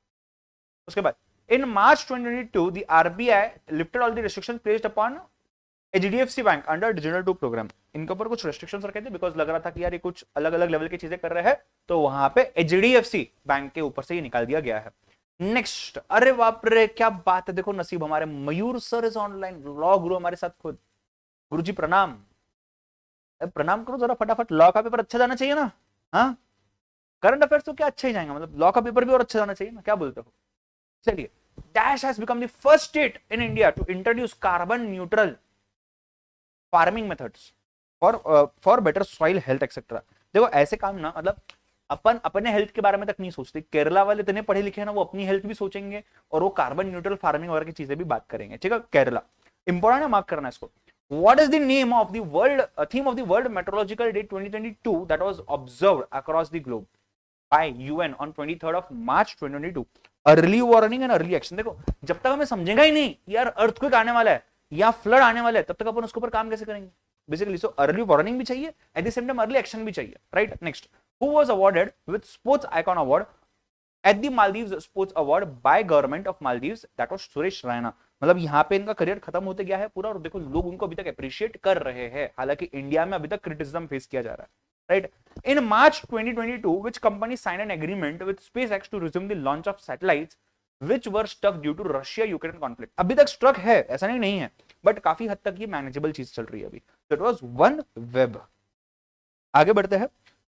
उसके बाद in March 2022 the RBI lifted all the restrictions placed upon HDFC bank under digital 2 programme. इनके ऊपर कुछ रेस्ट्रिक्शंस रखे थे बिकॉज लग रहा था कि यार ये कुछ अलग अलग लेवल की चीजें कर रहे हैं, तो वहां पे HDFC बैंक के ऊपर से ये निकाल दिया गया है। नेक्स्ट, अरे बाप रे क्या बात है, देखो नसीब हमारे मयूर सर इज ऑनलाइन, लॉ गुरु हमारे साथ खुद। गुरुजी प्रणाम, प्रणाम करो जरा फटाफट। लॉ का पेपर अच्छा जाना चाहिए ना? हाँ, करंट अफेयर्स तो क्या अच्छा ही जाएगा, मतलब लॉ का पेपर भी और अच्छा जाना चाहिए ना, क्या बोलते हो? चलिए, dash has become the first state in India to introduce carbon neutral farming methods for better soil health etcetera. देखो ऐसे काम ना, मतलब अपन अपने हेल्थ के बारे में तक नहीं सोचते, केरला वाले इतने पढ़े लिखे हैं ना, वो अपनी हेल्थ भी सोचेंगे और वो कार्बन न्यूट्रल फार्मिंग वगैरह की चीजें भी बात करेंगे, ठीक है। केरला इंपॉर्टेंट है, मार्क करना इसको। What is the name of the theme of the World Meteorological Day 2022 that was observed across the globe by UN on 23rd of March 2022? Early warning and early action। देखो जब तक हमें समझेगा ही नहीं यार अर्थक्वेक आने वाला है या फ्लड आने वाला है, तब तक अपन उसके ऊपर काम कैसे करेंगे? बेसिकली सो अर्ली वार्निंग भी चाहिए, at the same time early action भी चाहिए, right. Next, who was awarded with sports icon award at the Maldives sports award by government of Maldives? That was Suresh Raina. मतलब यहाँ पे इनका करियर खत्म होते गया है पूरा, और देखो लोग उनको अभी तक अप्रिशिएट कर रहे हैं, हालांकि इंडिया में अभी तक क्रिटिसिज्म फेस किया जा रहा है, right. In March 2022 which company signed an agreement with SpaceX to resume the launch of satellites which were stuck due to Russia Ukraine conflict? अभी तक स्ट्रक है, ऐसा नहीं है, बट काफी हद तक ये मैनेजेबल चीज चल रही है अभी। तो इट वाज OneWeb। आगे बढ़ते हैं,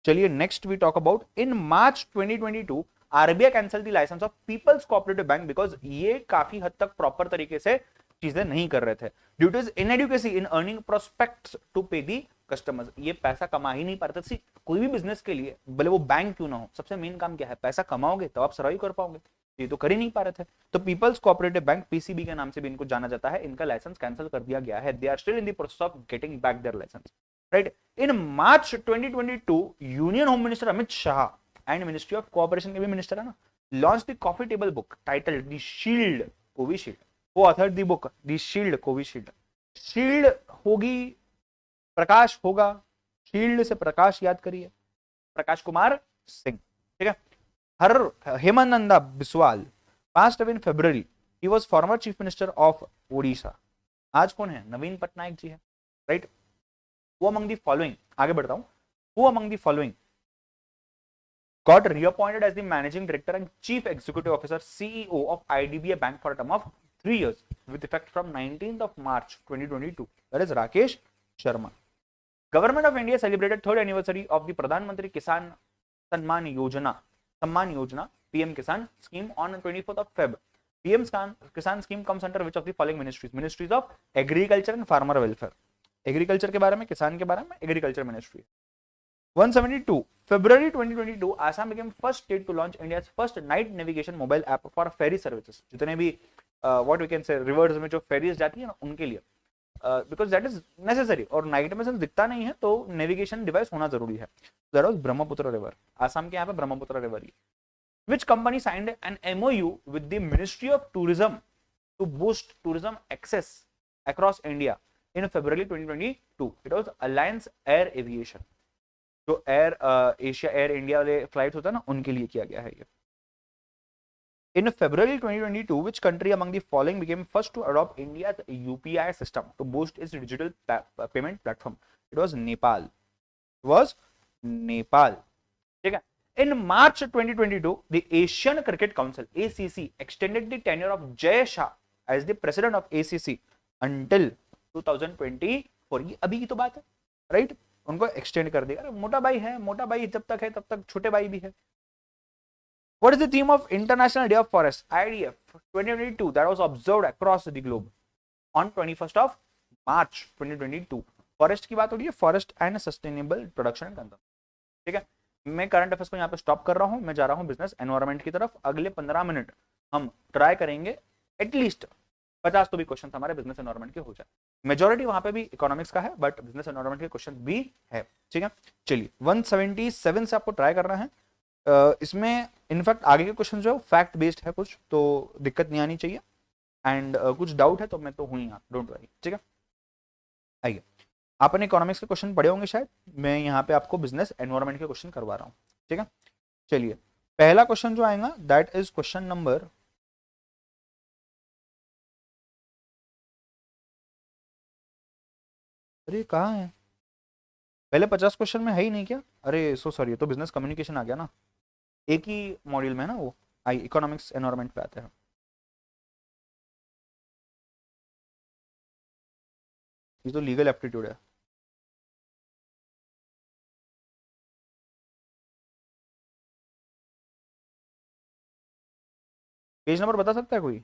चलिए next we talk about in March 2022 RBI cancel the licence of people's cooperative bank because ये काफी हद तक प्रॉपर तरीके से चीजें नहीं कर रहे थे, due to inadequacy in earning prospects to pay the customers. ये पैसा कमा ही नहीं पाते थे। कोई भी बिजनेस के लिए भले वो बैंक क्यों ना हो, सबसे मेन काम क्या है? पैसा कमाओगे तो आप सर्वाइव कर पाओगे, ये तो कर ही नहीं पा रहे थे। तो पीपल्स कोऑपरेटिव बैंक PCB के नाम से भी इनको जाना जाता है, इनका लाइसेंस कैंसिल कर दिया गया है। They are still in the process of getting back their licence, right. In March 2022 union home minister Amit Shah and ministry of cooperation के भी मिनिस्टर है ना, launch the coffee table book titled the Shield Covishield. वो author the book the Shield Covishield. Shield होगी, प्रकाश होगा, shield से प्रकाश याद करिए, प्रकाश कुमार सिंह, ठीक है। हेमानंदा Biswal passed away in February. He was former chief minister of Odisha. आज कौन है? नवीन पटनायक जी है, right. Who among the following, आगे बढ़ता हूं, who among the following got reappointed as the managing director and chief executive officer CEO of IDBI Bank for a term of 3 years with effect from 19th of March 2022? That is Rakesh Sharma. Government of India celebrated 3rd anniversary of the Pradhan Mantri Kisan Samman Yojana PM Kisan scheme on 24th of Feb. PM Kisan scheme comes under which of the following ministries? Ministries of Agriculture and Farmer Welfare. Agriculture के बारे में, किसान के बारे में agriculture ministry. 172 February 2022 Assam became first state to launch India's first night navigation mobile app for ferry services. जितने भी what we can say rivers में जो ferries जाती है ना उनके लिए बिकॉज दैट इज नेसेसरी और नाइट में सिंस दिखता नहीं है तो नेविगेशन डिवाइस होना जरूरी है. That was Brahmaputra river. Assam के यहाँ पे Brahmaputra river he. Which company signed an MOU with the Ministry of Tourism to boost tourism access across India in February 2022? It was Alliance Air Aviation. जो एयर एशिया एयर इंडिया वाले flight होता है ना उनके लिए किया गया है ये. In February 2022, which country among the following became first to adopt India's UPI system to boost its digital payment platform? It was Nepal. It was Nepal. ठीक है. In March 2022, the Asian Cricket Council (ACC) extended the tenure of Jay Shah as the president of ACC until 2024. ये अभी की तो बात है, right? उनको extend कर दिया. मोटा भाई है, मोटा भाई जब तक है तब तक छोटे भाई भी है. What is the theme of International Day of Forest (IDF) 2022 that was observed across the globe on 21st of March 2022? Forest की बात हो रही है, forest and sustainable production and consumption. ठीक है. मैं करंट अफेयर्स को यहाँ पे स्टॉप कर रहा हूँ. मैं जा रहा हूँ बिजनेस एनवायरनमेंट की तरफ. अगले 15 मिनट हम ट्राई करेंगे एटलीस्ट 50 तो भी क्वेश्चन हमारे बिजनेस एनवायरनमेंट के हो जाए. मेजोरिटी वहां पे भी इकोनॉमिक्स का है बट बिजनेस एनवायरनमेंट के क्वेश्चन भी है. ठीक है. चलिए 177 से आपको ट्राई करना है. इसमें इनफैक्ट आगे के क्वेश्चन जो है फैक्ट बेस्ड है कुछ, तो दिक्कत नहीं आनी चाहिए. एंड कुछ डाउट है तो मैं तो हूँ यहाँ, डोंट वरी. ठीक है. आइए, आपने इकोनॉमिक्स के क्वेश्चन पढ़े होंगे शायद. मैं यहाँ पे आपको बिजनेस एनवायरनमेंट के क्वेश्चन करवा रहा हूँ. ठीक है. चलिए, पहला क्वेश्चन जो आएगा दैट इज क्वेश्चन नंबर अरे कहाँ है? पहले 50 क्वेश्चन में है ही नहीं क्या? अरे सो सॉरी, तो बिजनेस कम्युनिकेशन आ गया ना. एक ही मॉड्यूल में है ना वो. आई इकोनॉमिक्स एनवायरनमेंट पे आते हैं. ये तो लीगल एप्टीट्यूड है. पेज नंबर बता सकता है कोई?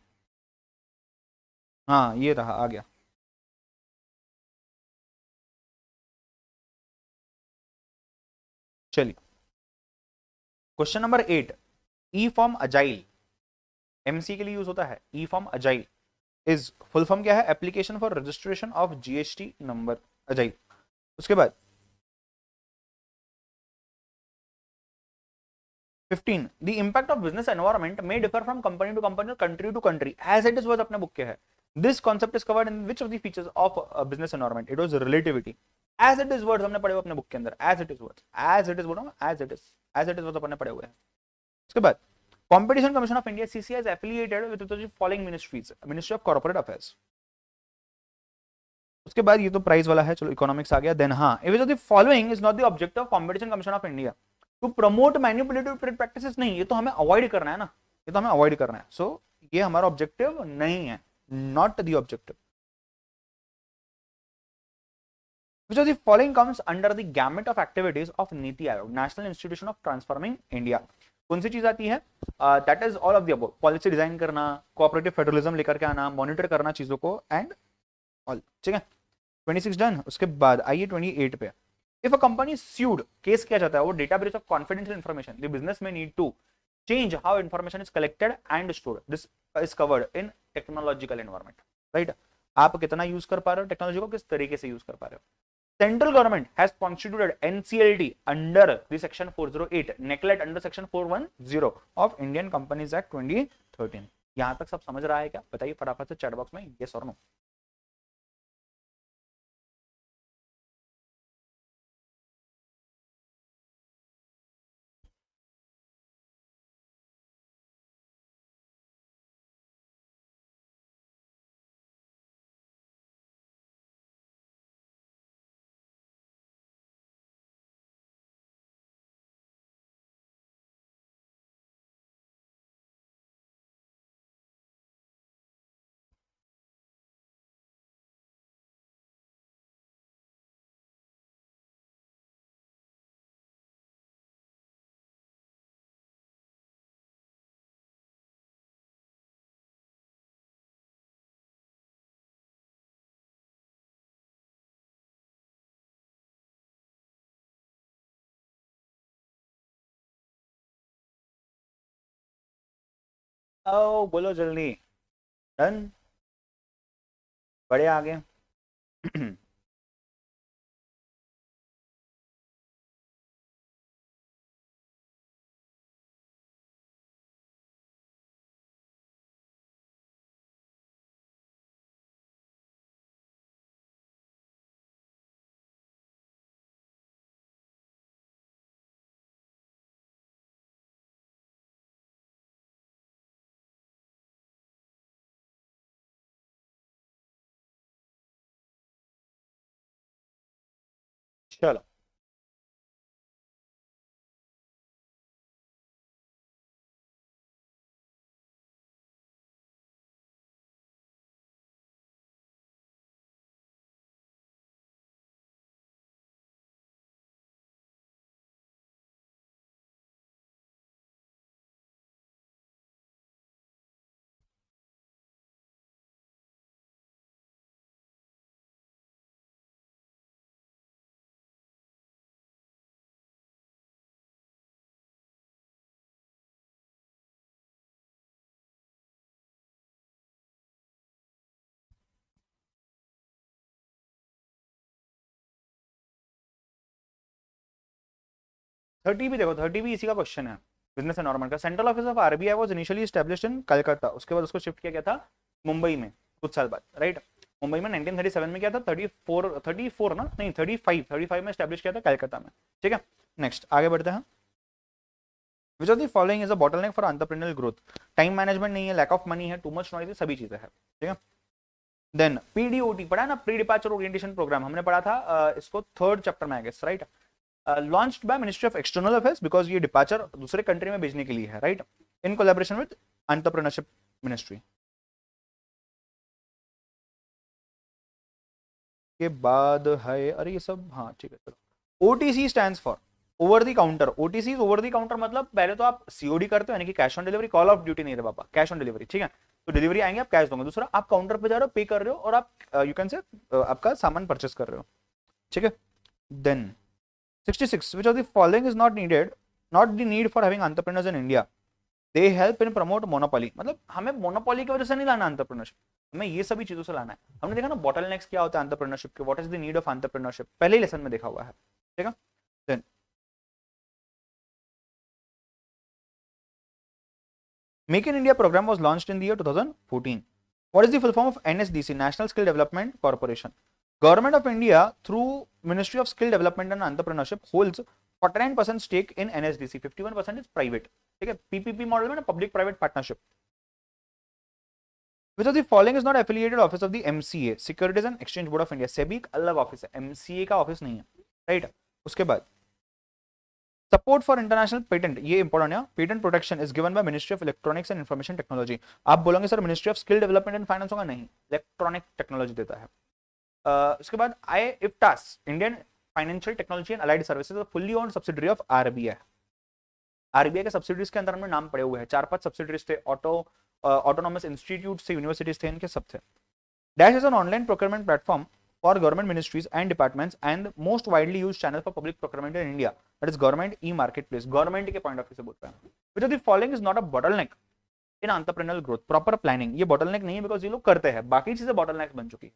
हाँ ये रहा, आ गया. चलिए, question number 8. E form agile MC के लिए यूज होता है. E form agile is full form क्या है? Application for registration of GST number agile. उसके बाद 15. The impact of business environment may differ from company to company और country to country as it is word अपने book के है. This concept is covered in which of the features of business environment? It was relativity. As it is words हमने पढ़े हुए अपने book के अंदर. As it is words, as it is बोलो, एज इट इज वर्ड्स अपने पढ़े हुए हैं. उसके बाद competition commission of India CCI is affiliated with the following ministries. Ministry of corporate affairs. उसके बाद ये तो प्राइस वाला है, चलो इकोनॉमिक्स आ गया. देन हाँ, which of the following is not the objective of competition commission of India to promote manipulative trade practices. नहीं, ये तो हमें अवॉइड करना है ना, ये तो हमें अवॉइड करना है. सो ये हमारा ऑब्जेक्टिव नहीं है, not the objective. Which of the following comes under the gamut of activities of NITI Aayog, national institution of transforming India? कौन सी चीज आती है? That is all of the above. Policy design करना, कोऑपरेटिव फेडरलिज्म लेकर के आना, मॉनिटर करना चीजों को एंड ऑल. ठीक है. 26 डन. उसके बाद आइए 28 पे. If a company sued, case किया जाता है वो data breach of confidential information, the business में need to change how information is collected and stored. This is covered in technological environment. Right. आप कितना यूज कर पा रहे हो टेक्नोलॉजी को, किस तरीके से यूज कर पा रहे हो. Central government has constituted NCLT under the section 408, NECLET under section 410 of Indian Companies Act 2013. यहां तक सब समझ रहा है क्या? बताइए फटाफट से चैट बॉक्स में yes और no. ओ बोलो जल्दी। डन। बढ़िया आगे। चलो 30 भी देखो, 30 भी इसी का क्वेश्चन है। बिजनेस एनवायरमेंट का central office of RBI was initially established in Calcutta, उसके बाद उसको शिफ्ट किया गया था मुंबई में कुछ साल बाद, राइट। मुंबई में 1937 में किया था, 34 ना, नहीं 35 में एस्टैब्लिश किया था कलकत्ता में, ठीक है। नेक्स्ट आगे बढ़ते हैं। Which of the following is a bottleneck for entrepreneurial growth? Time management नहीं है, लैक ऑफ मनी है, टू मच नॉइज है, सभी चीजें हैं, ठीक है। देन पीडीओटी पढ़ा ना, प्री डिपार्चर ओरिएंटेशन प्रोग्राम हमने पढ़ा था, इसको थर्ड चैप्टर में I guess, right. Launched by ministry of external affairs, because ये डिपार्चर दूसरे कंट्री में भेजने के लिए है, right, in collaboration with entrepreneurship ministry. के बाद है, अरे ये सब हाँ ठीक है चलो। OTC stands for over the counter. OTC over the counter मतलब पहले तो आप सीओडी करते हो, यानी कि cash on delivery, call of duty नहीं रहे पापा, कैश ऑन डिलीवरी, ठीक है। तो डिलीवरी आएंगे, आप कैश दोगे। दूसरा, आप काउंटर पे जा रहे हो, पे कर रहे हो, और आप यू कैन से आपका सामान परचेस कर रहे हो, ठीक है। Then 66, which of the following is not the need for having entrepreneurs in India? They help in promote monopoly। मतलब हमें मोनोपोली की वजह से नहीं लाना एंटरप्रेन्योरशिप, हमें ये सभी चीजों से लाना है। हमने देखा ना बॉटल नेक्स क्या होता है एंटरप्रेन्योरशिप के, what is the need of entrepreneurship, पहले ही लेसन में देखा हुआ है, ठीक है। Then make in India programme was launched in the year 2014। What is the full form of NSDC? National skill development corporation. Government of India through ministry of skill development and entrepreneurship holds 49% stake in NSDC, 51% is private, ठीक है। PPP model में ना, public private partnership. Which of the following is not affiliated office of the MCA, Securities and Exchange Board of India? SEBI एक अलग office है, MCA का office नहीं है, राइट। उसके बाद सपोर्ट फॉर इंटरनेशनल पेटेंट, ये इंपॉर्टेंट है। Patent protection is given by ministry of electronics and information technology. आप बोलोगे sir ministry of skill development and finance होगा, नहीं, इलेक्ट्रॉनिक टेक्नोलॉजी देता है। उसके बाद I IFTAS, Indian financial technology and allied services, fully owned subsidiary of RBI. RBI के subsidiaries के अंदर हमने नाम पड़े हुए हैं, 4-5 सब्सिडरीज थे, ऑटोनॉमस इंस्टीट्यूट से यूनिवर्सिटीज थे, इनके सब थे। Dash is an online procurement platform for government ministries and departments and most widely used channel for public procurement in India, that is government e market place. Government के point of view से बोलते हैं। Which of the following is not a bottleneck in entrepreneurial growth? Proper planning, ये bottleneck नहीं है because ये लोग करते हैं, बाकी चीजें बॉटलनेक बन चुकी है।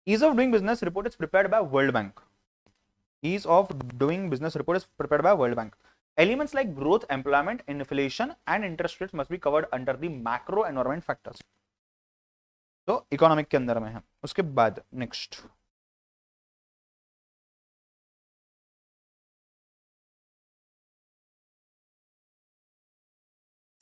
Ease of doing business report is prepared by world bank. Ease of doing business report is prepared by World Bank. Elements like growth, employment, inflation, and interest rates must be covered under the macro environment factors. तो economic के अंदर में है। उसके बाद next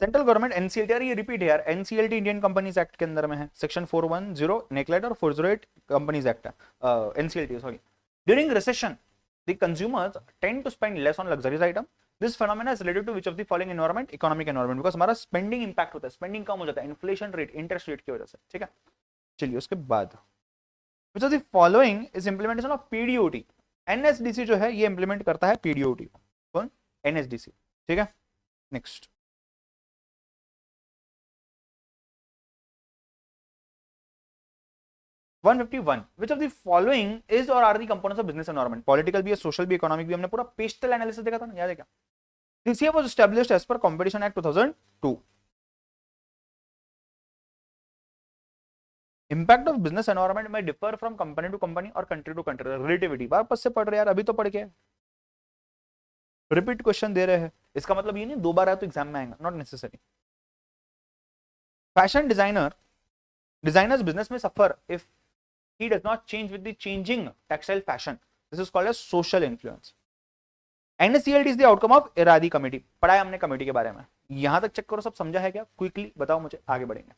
central government NCLT, ये repeat है यार, एनसीएलटी इंडियन कंपनीज एक्ट के अंदर में है, सेक्शन 410 नेकलेट और 408 कंपनीज एक्ट है, NCLT sorry. During recession the consumers tend to spend less on luxurious item. This phenomena is related to which of the following environment? Economic environment, because हमारा spending impact होता है, spending कम हो जाता है inflation rate, interest rate की वजह से, ठीक है। चलिए उसके बाद which of the following is implementation of PDOT? NSDC जो है ये implement करता है PDOT, कौन? NSDC, ठीक है। Next 151, which of the following is or are the components of business environment? Political भी है, सोशल भी, इकोनॉमिक भी। हमने पूरा पेस्टल एनालिसिस देखा था ना, याद है क्या? TCA was established as per Competition Act 2002. Impact of business environment may differ from company to company or country to country. Relativity वापस से पढ़ रहे यार, अभी तो पढ़ के रिपीट क्वेश्चन दे रहे हैं, इसका मतलब ये नहीं दो बार आया तो एग्जाम में आएगा, not necessary. Fashion designers business में suffer if he does not change with the changing textile fashion. This is called as social influence. NSCLT is the outcome of Eradi committee. पढ़ा है हमने कमेटी के बारे में, यहां तक चेक करो, सब समझा है क्या? क्विकली बताओ मुझे, आगे बढ़ेंगे.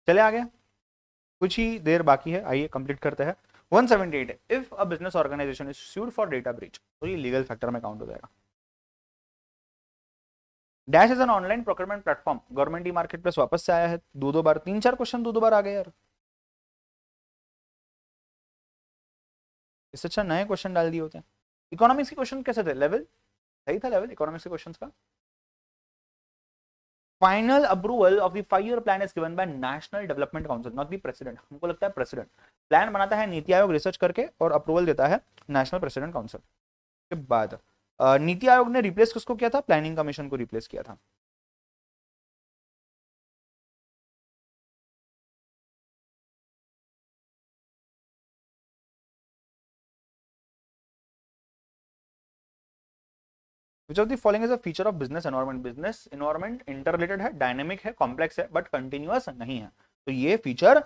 चले आगे, कुछ ही देर बाकी है, आइए कंप्लीट करते हैं. 178 if a business organisation is sued for data breach, तो ये लीगल फैक्टर में काउंट हो जाएगा. Dash is an online procurement platform. Government e market place वापस से आया है, दो बार, 3-4 क्वेश्चन दो बार आ गए यार. इससे अच्छा नए क्वेश्चन डाल दिए होते हैं. इकोनॉमिक्स के क्वेश्चन कैसे थे? लेवल सही था, लेवल इकोनॉमिक्स के क्वेश्चंस का. Final approval of the 5-year plan is given bye national development council, not the president. हमको लगता है प्रेसिडेंट प्लान बनाता है, नीति आयोग रिसर्च करके और अप्रूवल देता है नेशनल प्रेसिडेंट काउंसिल के बाद. नीति आयोग ने रिप्लेस किसको किया था? प्लानिंग कमीशन को रिप्लेस किया था. Which of the following is a feature of business environment? Business environment interrelated है, डायनेमिक है, कॉम्प्लेक्स है, बट कंटिन्यूअस नहीं है, तो ये फीचर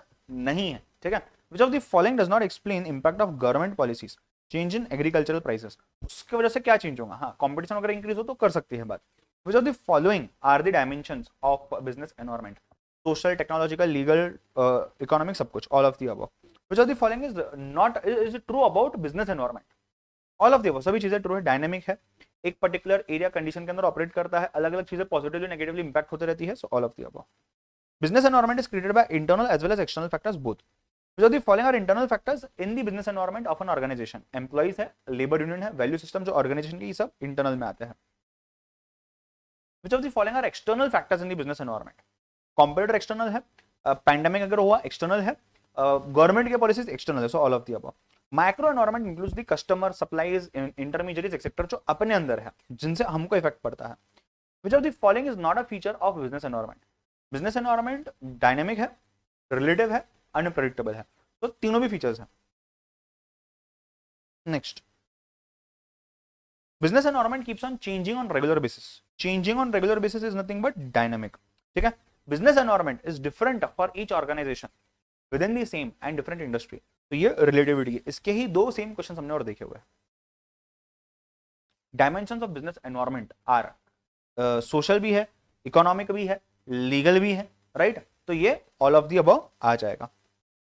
नहीं है. ठीक है. Which of the following does not explain impact of government policies? Change in agricultural prices. उसके वजह से क्या चेंज होगा? हाँ, कंपटीशन वगैरह इंक्रीज हो तो कर सकती है बात. Which of the following are the dimensions of business environment? Social, technological, legal, economic, सब कुछ, all of the above. Which of the following is not is true about business environment? All of the above, सभी चीजें true है. Dynamic है, एक particular area condition के अंदर operate करता है, अलग अलग चीजें पॉजिटिवली नेगेटिवली इंपैक्ट होती रहती है. So all of the above. Business environment is created by internal as well as external factors both. जो the following are internal factors in the business environment of an organization. Employees है, labour union है, value system जो organization की, सब internal में आते हैं. Which of the following are external factors in the business environment? Computer external है, pandemic अगर हुआ एक्सटर्नल है, गवर्नमेंट के पॉलिसीज एक्सटर्नल है. So all of the above. Micro environment includes the customer, supplies, intermediates etcetera, जो अपने अंदर है, जिनसे हमको इफेक्ट पड़ता है. विच of the following is not a feature of business environment? Business environment dynamic है, रिलेटिव है, अनप्रेडिक्टेबल है, तो तीनों भी फीचर्स हैं. Next, business environment keeps on changing on regular basis. Changing on regular basis is nothing but dynamic. ठीक है. Business environment is different for each organisation within the same and different industry. तो ये relativity है. इसके ही दो same question हमने और देखे हुए. Dimensions of business environment are social भी है, इकोनॉमिक भी है, लीगल भी है, राइट. तो ये ऑल ऑफ द अबव आ जाएगा,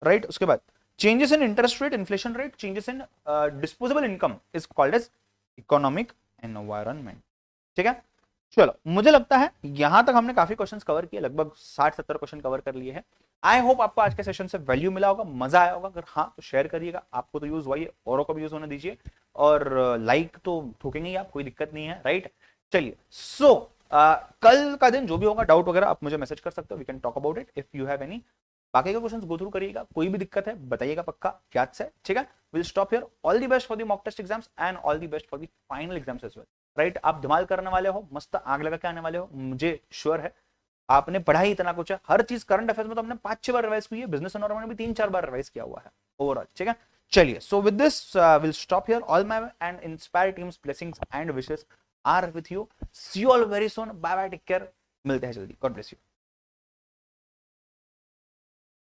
राइट. उसके बाद changes in interest rate, inflation rate, changes in disposable income is called as economic environment. ठीक है. चलो, मुझे लगता है यहां तक हमने काफी क्वेश्चंस कवर किए, लगभग 60-70 क्वेश्चन कवर कर लिए हैं. आई होप आपको आज के सेशन से वैल्यू मिला होगा, मजा आया होगा. अगर हाँ तो शेयर करिएगा, आपको तो यूज हुआ है, औरों को भी यूज होने दीजिए, और लाइक तो ठोकेंगे ही आप, कोई दिक्कत नहीं है, राइट. चलिए, सो कल का दिन जो भी होगा, डाउट वगैरह आप मुझे मैसेज कर सकते हो, we can talk about it if you have any. बाकी के क्वेश्चंस गो थ्रू करिएगा, कोई भी दिक्कत है बताइएगा पक्का, याद से. ठीक है. Will stop here. All the best for the mock test exams and all the best for the final exams as well, right. आप धमाल करने वाले हो, मस्त आग लगा के आने वाले हो, मुझे श्योर है. आपने पढ़ा ही इतना कुछ है, हर चीज करंट अफेयर्स में तो हमने 5-6 बार रिवाइज की है, बिजनेस एनवायरनमेंट में भी 3-4 बार रिवाइज किया हुआ है ओवरऑल. ठीक है. चलिए, so with this will stop here. All my and Inspire team's blessings and wishes are with you. See you all very soon. Bye bye, take care. मिलते हैं जल्दी. God bless you.